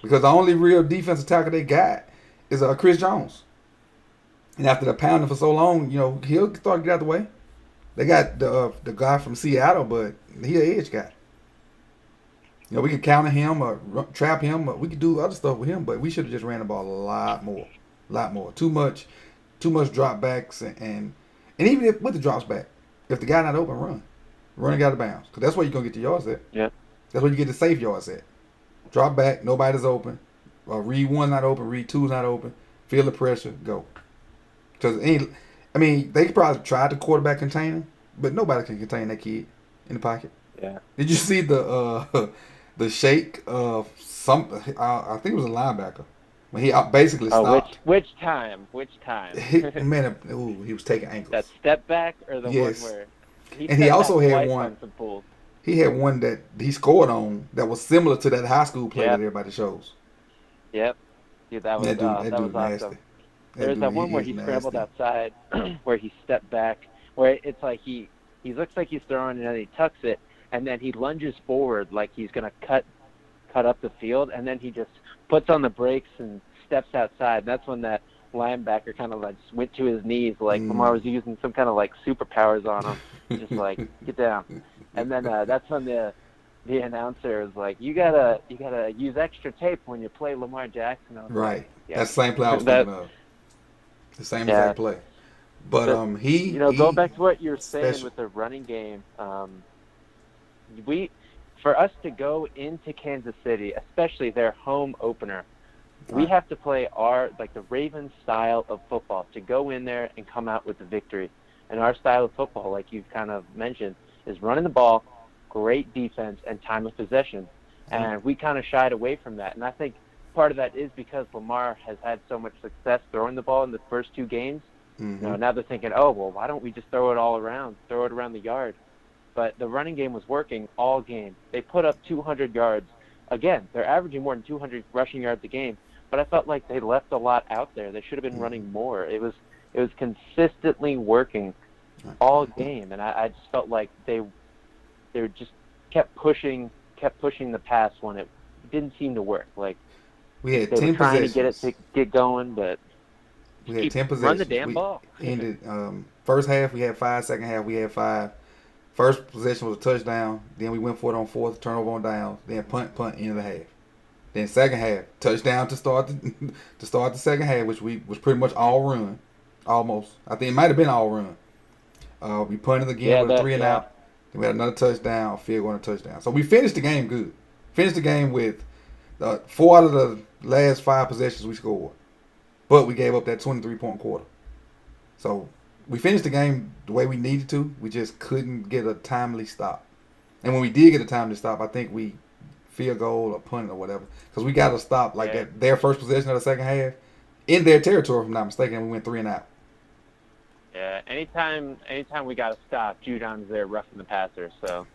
Because the only real defensive tackle they got is Chris Jones. And after the pounding for so long, he'll start to get out the way. They got the guy from Seattle, but he an edge guy. We could counter him or trap him, or we could do other stuff with him, but we should have just ran the ball a lot more. Too much drop backs and even with the drops back, if the guy not open, run it out of bounds, because that's where you're gonna get your yards at. Yeah. That's where you get the safe yards at. Drop back, nobody's open. Read 1 not open, read 2's not open. Feel the pressure, go. Because they probably tried to quarterback contain him, but nobody can contain that kid in the pocket. Yeah. Did you see the shake of some? I think it was a linebacker when he basically Oh, stopped. which time? Which time? Man, ooh, he was taking That ankles. step back or the one Yes, where he and he stepped also back had twice one. on some pulls? He had one that he scored on that was similar to that high school play that Yep. everybody shows. Yep. Dude, That that was dude nasty. awesome. That There's that dude, one where he's he scrambled nasty. outside, where he stepped back, where it's like he looks like he's throwing and then he tucks it, and then he lunges forward like he's gonna cut up the field, and then he just puts on the brakes and steps outside. And that's when that linebacker kind of like just went to his knees, like Lamar was using some kind of like superpowers on him, just like get down. And then that's when the announcer is like, you gotta use extra tape when you play Lamar Jackson. I was like, Right. yep. That's the same play I was That thinking of. The same yeah. exact play. But But going he back to what you were saying special. with the running game, we for us to go into Kansas City, especially their home opener, we Right. have to play the Ravens style of football to go in there and come out with the victory. And our style of football, like you've kind of mentioned, is running the ball, great defense, and time of possession. And we kind of shied away from that. And I think part of that is because Lamar has had so much success throwing the ball in the first two games. Mm-hmm. Now they're thinking, oh, well, why don't we just throw it around the yard? But the running game was working all game. They put up 200 yards. Again, they're averaging more than 200 rushing yards a game. But I felt like they left a lot out there. They should have been running more. It was consistently working all game, and I just felt like they just kept pushing the pass when it didn't seem to work. Like We had they were 10 trying to get it possessions. to get going, but We just had 10 run the possessions. damn We ball. ended first half we had 5, second half we had 5. First possession was a touchdown. Then we went for it on fourth, turnover on downs. Then punt, end of the half. Then second half, touchdown to start to start the second half, which was pretty much all run, almost. I think it might have been all run. We punted again with a 3 and out. Then we had another touchdown, a field goal, and a touchdown. So we finished the game good. Finished the game with 4 out of the last 5 possessions we scored, but we gave up that 23-point quarter. So we finished the game the way we needed to. We just couldn't get a timely stop. And when we did get a timely stop, I think we field goal or punt or whatever, because we got to stop like that. Their first possession of the second half in their territory, if I'm not mistaken. We went 3 and out. Yeah, anytime we got to stop, Judon's there roughing the passer. So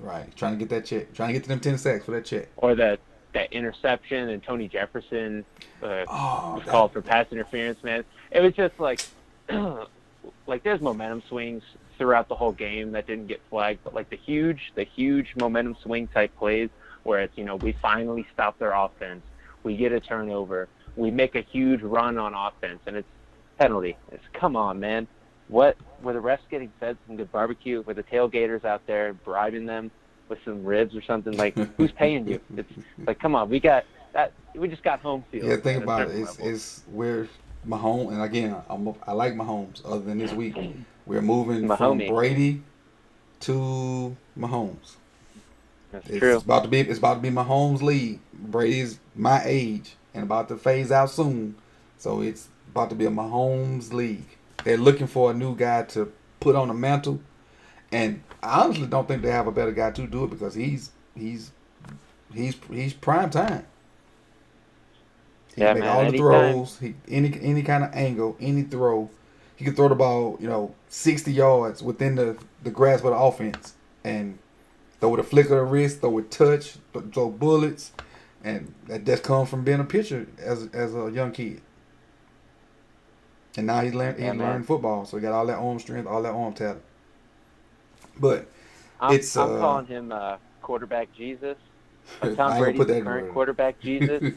right, trying to get that check, trying to get to them 10 sacks for that check. Or that interception and Tony Jefferson was called for pass interference. Man, it was just like like there's momentum swings throughout the whole game that didn't get flagged, but like the huge momentum swing type plays where it's we finally stop their offense, we get a turnover, we make a huge run on offense, and it's penalty. It's come on, man. What were the refs getting fed some good barbecue? Were the tailgaters out there bribing them with some ribs or something? Like, who's paying you? It's like, come on, we got that. We just got home field. Yeah, think about it. It's where Mahomes, and again, I like Mahomes. Other than this week, we're moving from Brady to Mahomes. That's true. It's about to be Mahomes' league. Brady's my age and about to phase out soon, so it's about to be a Mahomes league. They're looking for a new guy to put on the mantle, and I honestly don't think they have a better guy to do it because he's prime time. He can make all the throws, any kind of angle, any throw. He can throw the ball, 60 yards within the grasp of the offense, and throw with a flick of the wrist, throw with touch, throw bullets, and that just comes from being a pitcher as a young kid. And now he's learning football, so he got all that arm strength, all that arm talent. But I'm calling him quarterback Jesus. Like Tom Brady's the current quarterback Jesus,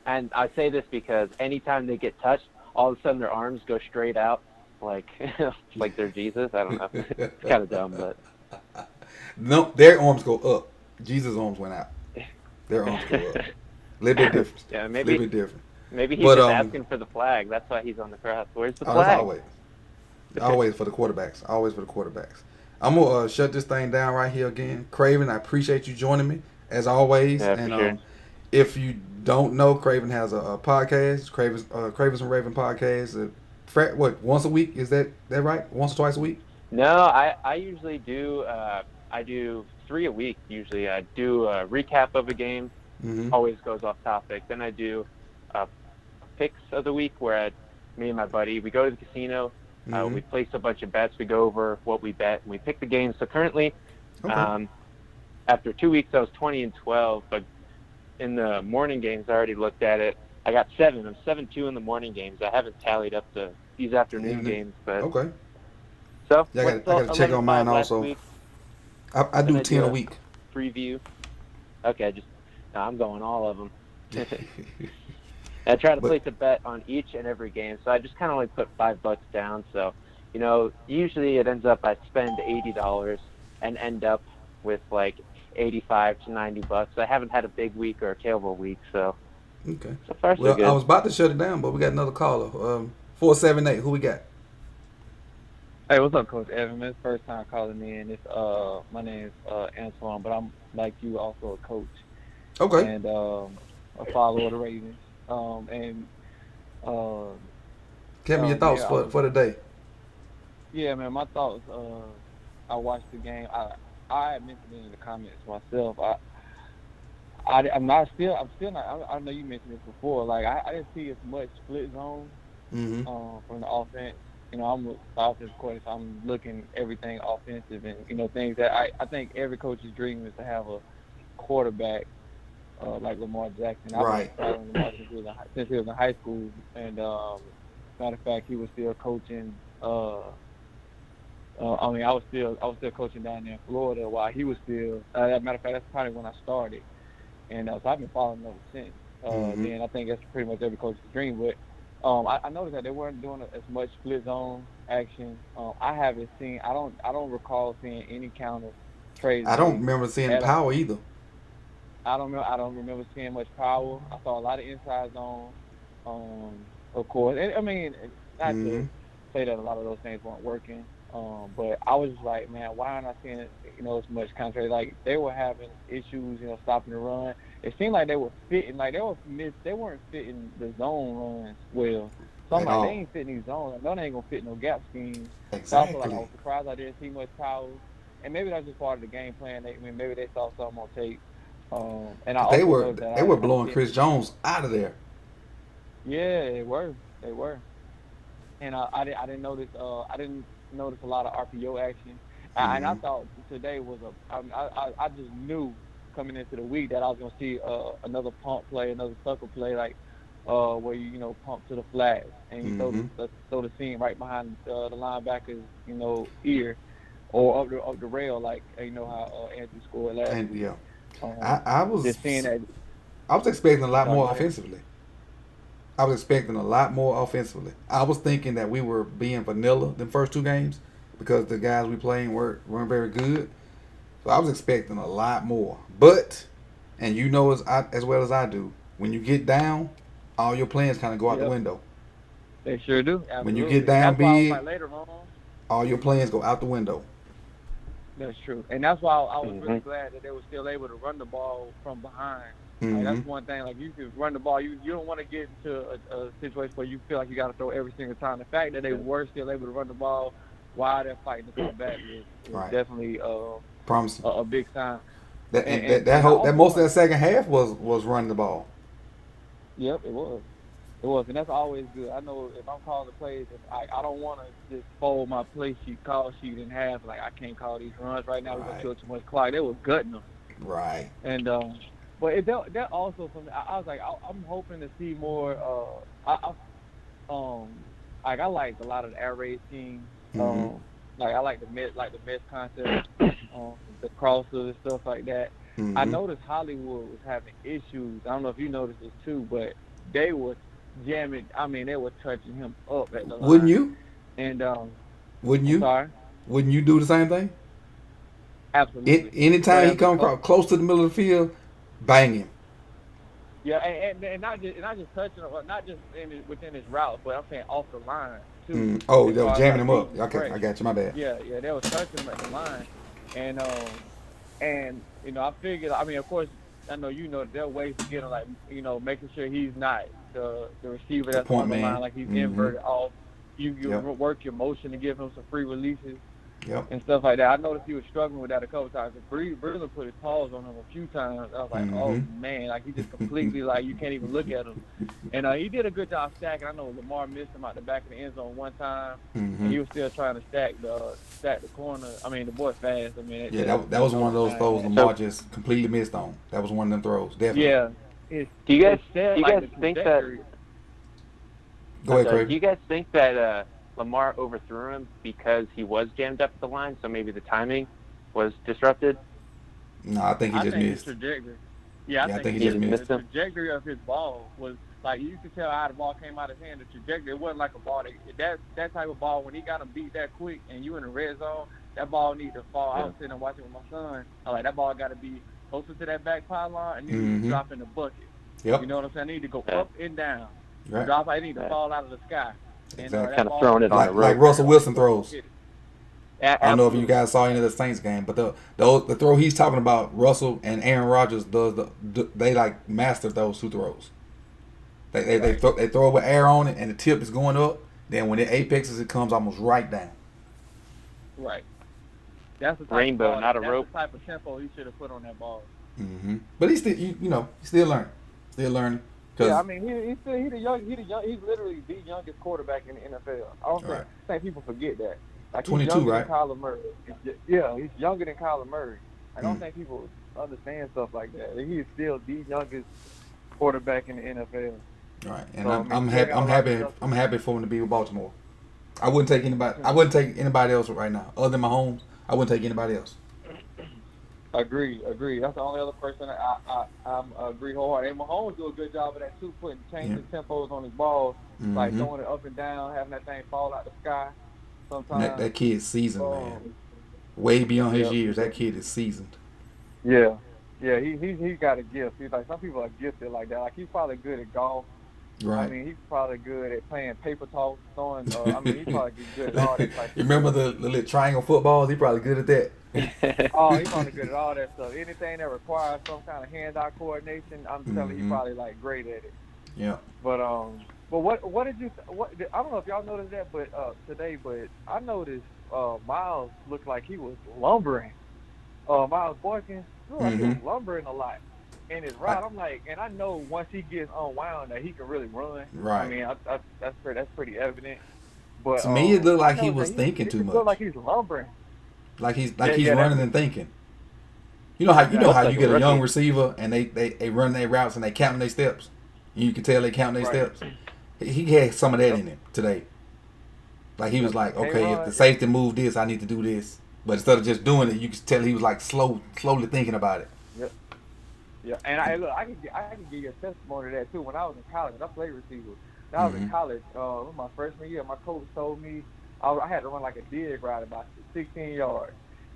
and I say this because anytime they get touched, all of a sudden their arms go straight out, like like they're Jesus. I don't know. It's kind of dumb, but no, their arms go up. Jesus' arms went out. Their arms go up. A little bit different. Yeah, maybe. A little bit different. Maybe he's just asking for the flag. That's why he's on the cross. Where's the flag? Always for the quarterbacks. Always for the quarterbacks. I'm gonna shut this thing down right here again. Craven, I appreciate you joining me as always. Yeah, and for sure. If you don't know, Craven has a podcast, Cravens and Raven podcast. Once a week? Is that right? Once or twice a week? No, I usually do I do 3 a week usually. I do a recap of a game, Mm-hmm. always goes off topic. Then I do picks of the week where me and my buddy, we go to the casino, Mm-hmm. we place a bunch of bets, we go over what we bet, and we pick the games. So currently, Okay. um, after 2 weeks, I was 20-12, but in the morning games, I already looked at it. I got 7. I'm 7-2 in the morning games. I haven't tallied up these afternoon Evening. games, but Okay. so Yeah, went I got to check on mine 11-5 last also. week. I Then do I 10 do a a week. preview. Okay, just no, I'm going all of them. I try to But place a bet on each and every game, so I just kind of like put $5 down. So, usually it ends up I spend $80 and end up with like 85 to $90. I haven't had a big week or a terrible week, so okay. so far so Well, I good. was about to shut it down, but we got another caller. 478. Who we got? Hey, what's up, Coach Evan? It's first time calling in. It's my name's Antoine, but I'm like you, also a coach Okay. and a follower of the Ravens. And Tell me your thoughts yeah, I was for the day. yeah, man. My thoughts. I watched the game. I mentioned it in the comments myself. I'm still not. I know you mentioned this before. Like I didn't see as much split zone Mm-hmm. from the offense. I'm the offensive coordinator, so I'm looking everything offensive and things that I think every coach's dream is to have a quarterback like Lamar Jackson. I've been Right. following Lamar since he was in high school, and matter of fact, he was still coaching. I was still coaching down there in Florida while he was still. As a matter of fact, that's probably when I started, and so I've been following him ever since. Mm-hmm. Then I think that's pretty much every coach's dream. But I noticed that they weren't doing as much split zone action. I haven't seen. I don't recall seeing any counter trade I don't plays remember seeing at all. power either. I don't remember seeing much power. I saw a lot of inside zone, of course. And, I mean, not Mm-hmm. to say that a lot of those things weren't working, but I was just like, man, why aren't I seeing as much contrary? Like they were having issues, stopping the run. It seemed like they were fitting, like they weren't fitting the zone runs well. So I'm At like, they all. ain't fitting these zones. I know they ain't gonna fit no gap schemes. So I feel like I Exactly. was surprised I didn't see much power. And maybe that's just part of the game plan. Maybe they saw something on tape. And I Cause they also were noticed that they were I blowing didn't. Chris Jones out of there. Yeah, they were, and I didn't notice a lot of RPO action, and I Mm-hmm. thought today was I just knew coming into the week that I was gonna see another pump play, another sucker play, like where you pump to the flat and you Mm-hmm. throw the seam right behind the linebacker's ear or up the rail, like how Andrew scored last And week. yeah, I Just seeing that. I was expecting a lot No, go more ahead. offensively. I was expecting a lot more offensively. I was thinking that we were being vanilla the first two games because the guys we playing weren't very good. So I was expecting a lot more. But and as well as I do, when you get down, all your plans kind of go out the Yep. window. They sure do, When you get absolutely, and down that's why I was big, like later on. all your plans go out the window. That's true, and that's why I was Hmm. really glad that they were still able to run the ball from behind. Like Mm-hmm. that's one thing. Like you can run the ball, you don't want to get into a situation where you feel like you got to throw every single time. The fact that they were still able to run the ball while they're fighting to come back was Right. definitely Promising. a big sign. That And and and, that and I whole that also most of want. that second half was running the ball. Yep, it was. It was, and that's always good. I know if I'm calling the plays, if I don't want to just fold my call sheet in half. Like I can't call these runs right now. We're gonna Right. kill too much clock. They were gutting them, Right. and but that also for me. I was like, I'm hoping to see more. Like I like a lot of the air raid schemes. Mm-hmm. Like I like the mesh concept, the crossers and stuff like that. I Mm-hmm. noticed Hollywood was having issues. I don't know if you noticed this too, but they were jamming. I mean, they were touching him up at the Wouldn't line. you? And Wouldn't I'm you? sorry, Wouldn't you do the same thing? absolutely. But Anytime he as a come coach, close to the middle of the field, bang him. yeah, and not just touching him, not just within his route, but I'm saying off the line too, Mm. Oh, as they were far as jamming like him up. being Okay, fresh. I got you. My bad. Yeah, they were touching him at the line, and I figured. I mean, of course, I know there are ways to get him, like making sure he's not the receiver The that's point on the man. line, like he's Mm-hmm. inverted off. You Yep. work your motion to give him some free releases. Yep. and stuff like that. I noticed he was struggling with that a couple times. Breezer put his paws on him a few times. I was like, oh man, like he just completely like you can't even look at him. And he did a good job stacking. I know Lamar missed him out the back of the end zone one time, and he was still trying to stack the corner. I mean, the boy fast. I mean, that was one of those throws Lamar just completely missed on. That was one of them throws, definitely. Yeah. Do you guys think that? Go ahead, Craig. Do you guys think that Lamar overthrew him because he was jammed up at the line, so maybe the timing was disrupted? No, I think he just missed. His trajectory. Yeah, I think he just missed. The trajectory of his ball was like you could tell how the ball came out of his hand. The trajectory, it wasn't like a ball that type of ball when he got him beat that quick and you in the red zone, that ball need to fall. I was sitting and watching with my son. I like that ball got to be closer to that back pylon and need to drop in the bucket. Yep. You know what I'm saying? I need to go up and down. Right. Drop. I need to fall out of the sky. Exactly. Kind of throwing it on the road. Like Russell Wilson throws. I don't know if you guys saw any of the Saints game, but the throw he's talking about, Russell and Aaron Rodgers they like mastered those two throws. They throw it with air on it and the tip is going up. Then when it apexes, it comes almost right down. Right. That's the type rainbow, of ball, not a rope. That's the type of tempo he should have put on that ball. But he's still he's still learning. Yeah, I mean he's literally the youngest quarterback in the NFL. I don't think people forget that. Like 22, he's right? Than Kyler Murray. Yeah, he's younger than Kyler Murray. I don't think people understand stuff like that. He is still the youngest quarterback in the NFL. Right, and so, I'm happy for him to be with Baltimore. I wouldn't take anybody else right now other than Mahomes. I wouldn't take anybody else. Agree. That's the only other person I agree wholeheartedly. And Mahomes do a good job of that too, changing tempos on his balls, like throwing it up and down, having that thing fall out the sky. Sometimes that kid's seasoned, man. Way beyond his years, that kid is seasoned. Yeah, he's got a gift. He's like some people are gifted like that. Like he's probably good at golf. Right. I mean, he's probably good at playing paper toss, throwing. He's probably good at all that type. You remember the little triangle footballs? He's probably good at that. Oh, he's probably good at all that stuff. Anything that requires some kind of hand-eye coordination, I'm telling you, he's probably like great at it. Yeah. But what did you? I don't know if y'all noticed that, but today, but I noticed Miles looked like he was lumbering. Miles Boykin looked like he was lumbering a lot. In his route, I'm like, and I know once he gets unwound that he can really run. Right. I mean, that's pretty evident. But to me, it looked like he was thinking too much. It looked like he's lumbering. Like he's running and thinking. You know how you get a young receiver and they run their routes and they count their steps. You can tell they count their steps. He had some of that in him today. Like he was like, okay, if the safety move this, I need to do this. But instead of just doing it, you could tell he was like slowly thinking about it. Yep. Yeah, and I can give you a testimony to that too. When I was in college, I played receiver. When I was in college, my freshman year, my coach told me I had to run like a dig route about 16 yards,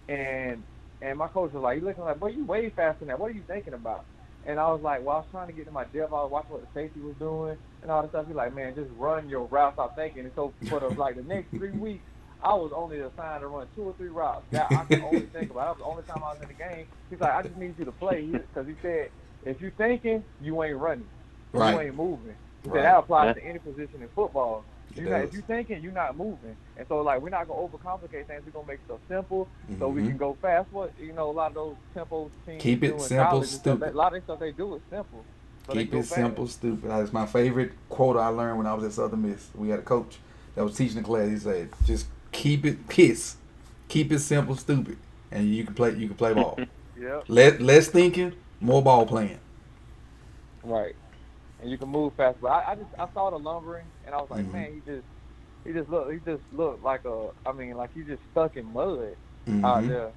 and my coach was like, "You looking like, boy, you way faster than that. What are you thinking about?" And I was like, "Well, I was trying to get to my depth. I was watching what the safety was doing and all that stuff." He's like, "Man, just run your routes." I'm thinking, and so for the next 3 weeks. I was only assigned to run 2 or 3 routes that I could only think about. That was the only time I was in the game. He's like, I just need you to play because he said, if you're thinking, you ain't running. You ain't moving. He said that applies to any position in football. If you're thinking, you're not moving. And so, like, we're not going to overcomplicate things. We're going to make stuff simple so we can go fast. What a lot of those tempo teams keep it simple, stupid. A lot of the stuff they do is simple. So keep it simple, stupid. That's my favorite quote I learned when I was at Southern Miss. We had a coach that was teaching the class. He said, just keep it simple, stupid, and you can play ball. Yep. Less thinking, more ball playing. Right, and you can move fast. But I saw the lumbering, and I was like, man, he just looked like like he just stuck in mud out there.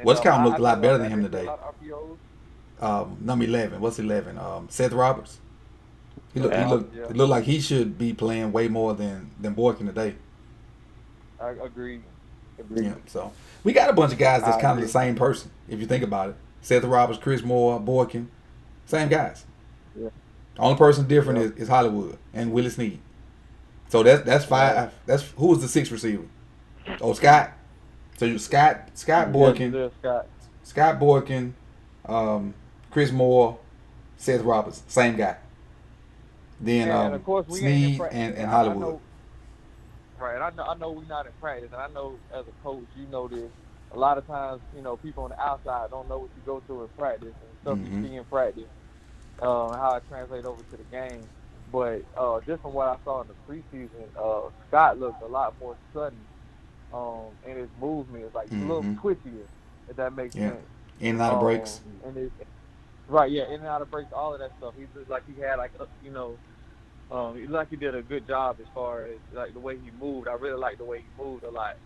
What's kind of looked a lot better than him today. Number 11. What's 11? Seth Roberts. He looked like he should be playing way more than Boykin today. I agree. Yeah, so we got a bunch of guys that's kind of the same person if you think about it. Seth Roberts, Chris Moore, Boykin, same guys. Yeah. The only person different is Hollywood and Willie Snead. So that's 5. That's who was the 6th receiver? Oh, Scott. So you Scott Boykin, Scott Boykin, Chris Moore, Seth Roberts, same guy. Then and of course, Snead and Hollywood. Right. And I know we're not in practice, and I know as a coach, you know this. A lot of times, people on the outside don't know what you go through in practice and stuff you see in practice, how it translates over to the game. But just from what I saw in the preseason, Scott looked a lot more sudden in his movement. It's like a little twitchier, if that makes sense. In and out of breaks. Right, yeah, in and out of breaks, all of that stuff. He looked like he had he looked like he did a good job as far as like the way he moved. I really like the way he moved a lot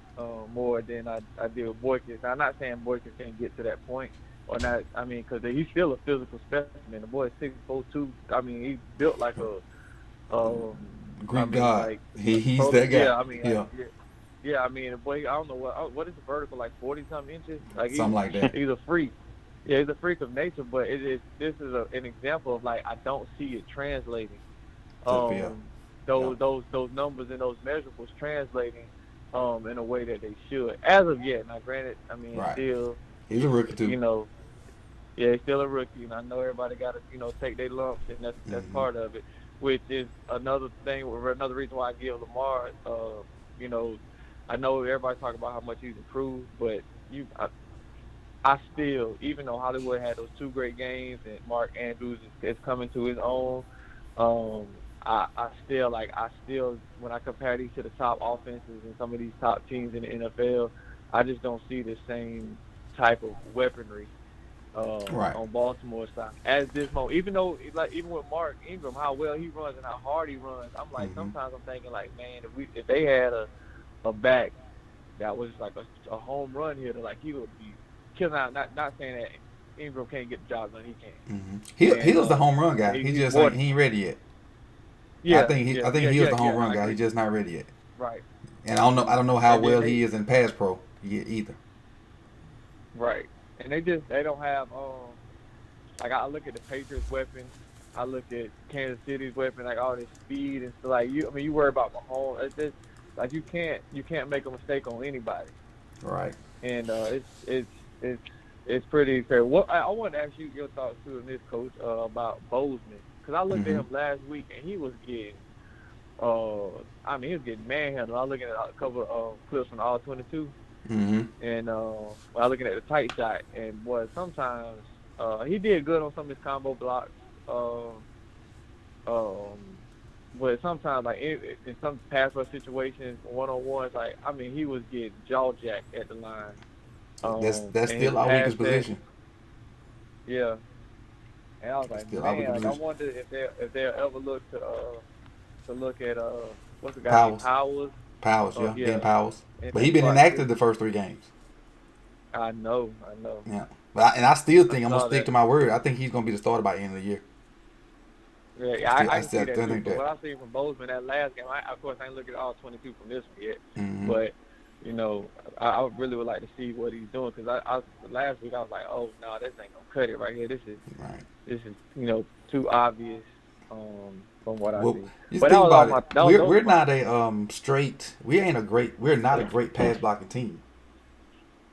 more than I did with Boykins. Now, I'm not saying Boykins can't get to that point or not. I mean, because he's still a physical specimen. The boy is 6'2". I mean, he's built like a Greek god. Like, he's that guy. Yeah, I mean, yeah. I mean, the boy. I don't know what is the vertical, like 40-something inches. Like something like that. He's a freak. Yeah, he's a freak of nature. But this is an example of like I don't see it translating. Those numbers and those measurables translating in a way that they should as of yet. Now, granted, I mean, still he's a rookie too. Yeah, he's still a rookie, and I know everybody got to take their lumps, and that's part of it. Which is another thing, or another reason why I give Lamar. I know everybody talking about how much he's improved, but I still, even though Hollywood had those 2 great games and Mark Andrews is coming to his own. I still when I compare these to the top offenses and some of these top teams in the NFL, I just don't see the same type of weaponry on Baltimore's side as this moment. Even with Mark Ingram, how well he runs and how hard he runs, I'm like sometimes I'm thinking like, man, if they had a back that was like a home run hitter, like he would be killing out. Not saying that Ingram can't get the job done, he can. He was the home run guy. He just he ain't ready yet. Yeah, I think he was the home run guy. He's just not ready yet. Right. And I don't know how well he is in pass pro either. Right. And they don't have like I look at the Patriots weapon, I look at Kansas City's weapon, like all this speed and stuff. Like you worry about Mahomes. It's just like you can't make a mistake on anybody. Right. And it's pretty fair. What I want to ask you your thoughts too on this, Coach, about Bozeman. Because I looked at him last week, and he was getting, he was getting manhandled. I was looking at a couple of clips from all 22, and I was looking at the tight shot, and boy, sometimes he did good on some of his combo blocks, but sometimes, like in some pass rush situations, one-on-ones, like he was getting jaw jacked at the line. That's still our weakest position. Yeah. And I was like, man, I wonder if they'll ever look to look at what's the guy named Powers. Ben Powers. But he been inactive the first 3 games. I know. Yeah, I still think I'm gonna stick to my word. I think he's gonna be the starter by the end of the year. Yeah, I see that too. But what I see from Bozeman that last game, of course I ain't looking at all 22 from this one yet, but. I really would like to see what he's doing because I last week I was like, oh no, this ain't gonna cut it right here. This is too obvious from what I see. But think about it. We're not a straight. We're not a great pass blocking team.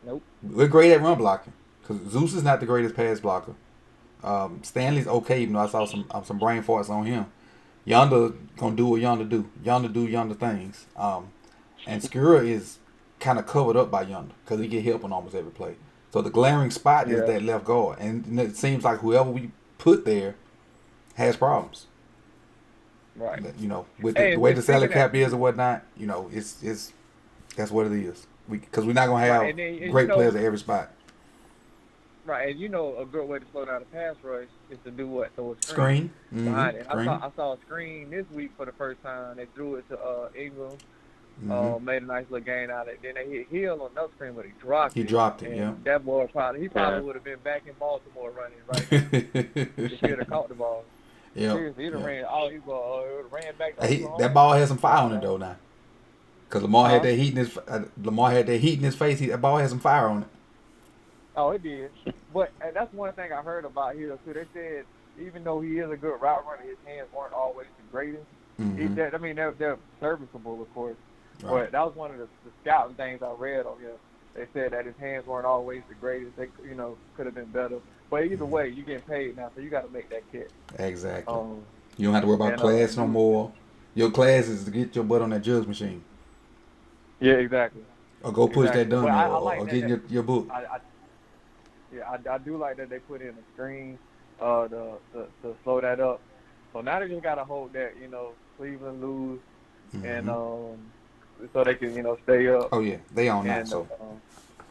Nope. We're great at run blocking because Zeus is not the greatest pass blocker. Stanley's okay, even though I saw some brain farts on him. Yonder gonna do what Yonder do. Yonder do Yonder things. And Skura is kind of covered up by Yonder because he get help on almost every play. So the glaring spot is that left guard, and it seems like whoever we put there has problems. Right. With the way the salary cap is or whatnot, it's that's what it is. Because we're not gonna have great players at every spot. Right, and a good way to slow down the pass rush is to do what? Throw a screen behind it. I saw a screen this week for the first time. They threw it to Ingram. Made a nice little gain out of it. Then they hit Hill on another screen, but he dropped it. And that boy probably would have been back in Baltimore running right now. He should have caught the ball. Yeah. Seriously, he'd have ran. Ran back. That ball has some fire on it though now. Because Lamar had that heat in his face. That ball has some fire on it. Oh, it did. But that's one thing I heard about Hill too. They said even though he is a good route runner, his hands weren't always the greatest. They're serviceable, of course. Right. But that was one of the scouting things I read on him. They said that his hands weren't always the greatest. They, could have been better. But either way, you're getting paid now, so you got to make that catch. Exactly. You don't have to worry about class no more. Your class is to get your butt on that judge machine. Yeah, exactly. Or go push that Exactly. done But there, I or like that. get your book. I do like that they put in a screen, to slow that up. So now they just gotta hope that Cleveland lose, and Mm-hmm. so they can stay up. Oh yeah, they on that. And So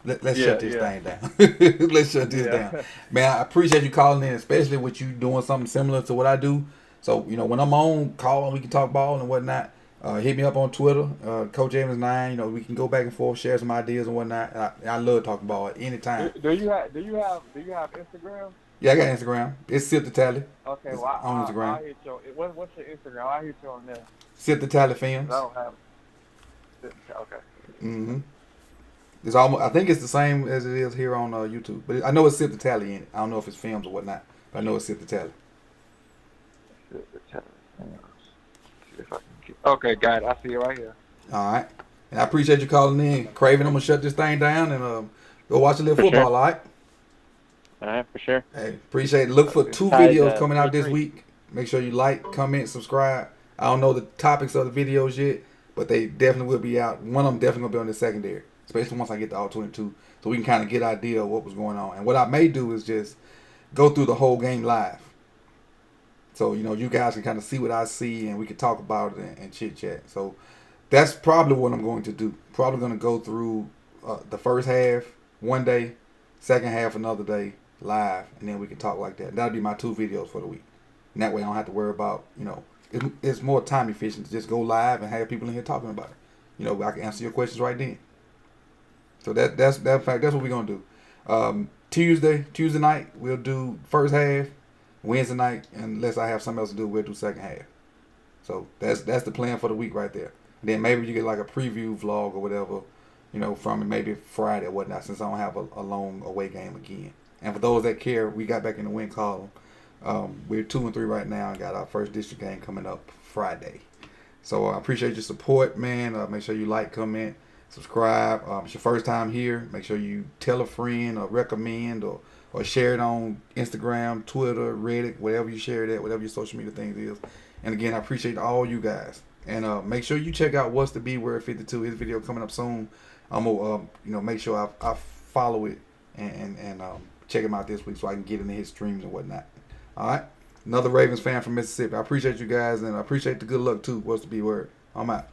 let's shut yeah, this yeah, thing down. Let's shut this down, yeah. man. I appreciate you calling in, especially with you doing something similar to what I do. So when I'm on call and we can talk ball and whatnot, hit me up on Twitter, Coach Evans9. We can go back and forth, share some ideas and whatnot. I love talking ball at any time. Do you have Instagram? Yeah, I got Instagram. It's Sip the Tally. Okay, It's well on Instagram. I'll hit your. What's your Instagram? I'll hit you on there. Sip the Tally 'Cause I Films. don't have it. Okay. Mm-hmm. It's almost. I think it's the same as it is here on YouTube, but I know it's Sip the Tally in it. I don't know if it's films or whatnot, but I know it's Sip the Tally. Okay, got it. I see it right here. All right. And I appreciate you calling in. Craven, I'm going to shut this thing down and go watch a little For football, sure. all right? All right, for sure. Hey, appreciate it. Look for 2 Guys, videos coming out this 3-3. week. Make sure you like, comment, subscribe. I don't know the topics of the videos yet, but they definitely will be out. One of them definitely going to be on the secondary, especially once I get to all 22, so we can kind of get an idea of what was going on. And what I may do is just go through the whole game live. So, you guys can kind of see what I see and we can talk about it and chit chat. So, that's probably what I'm going to do. Probably going to go through the first half one day, second half another day live, and then we can talk like that. That'll be my 2 videos for the week. And that way I don't have to worry about, it's more time efficient to just go live and have people in here talking about it. I can answer your questions right then. So that's what we're going to do. Tuesday night, we'll do first half. Wednesday night, unless I have something else to do, we'll do second half. So that's the plan for the week right there. And then maybe you get like a preview vlog or whatever, from maybe Friday or whatnot, since I don't have a long away game again. And for those that care, we got back in the win column. We're 2-3 right now and got our first district game coming up Friday. So I appreciate your support, man. Make sure you like, comment, subscribe. It's your first time here. Make sure you tell a friend or recommend or share it on Instagram, Twitter, Reddit, whatever you share it at, whatever your social media things is. And again, I appreciate all you guys. And make sure you check out What's the B Word 52. His video coming up soon. I'm gonna make sure I follow it and check him out this week so I can get into his streams and whatnot. All right. Another Ravens fan from Mississippi. I appreciate you guys and I appreciate the good luck too. What's the B Word? I'm out.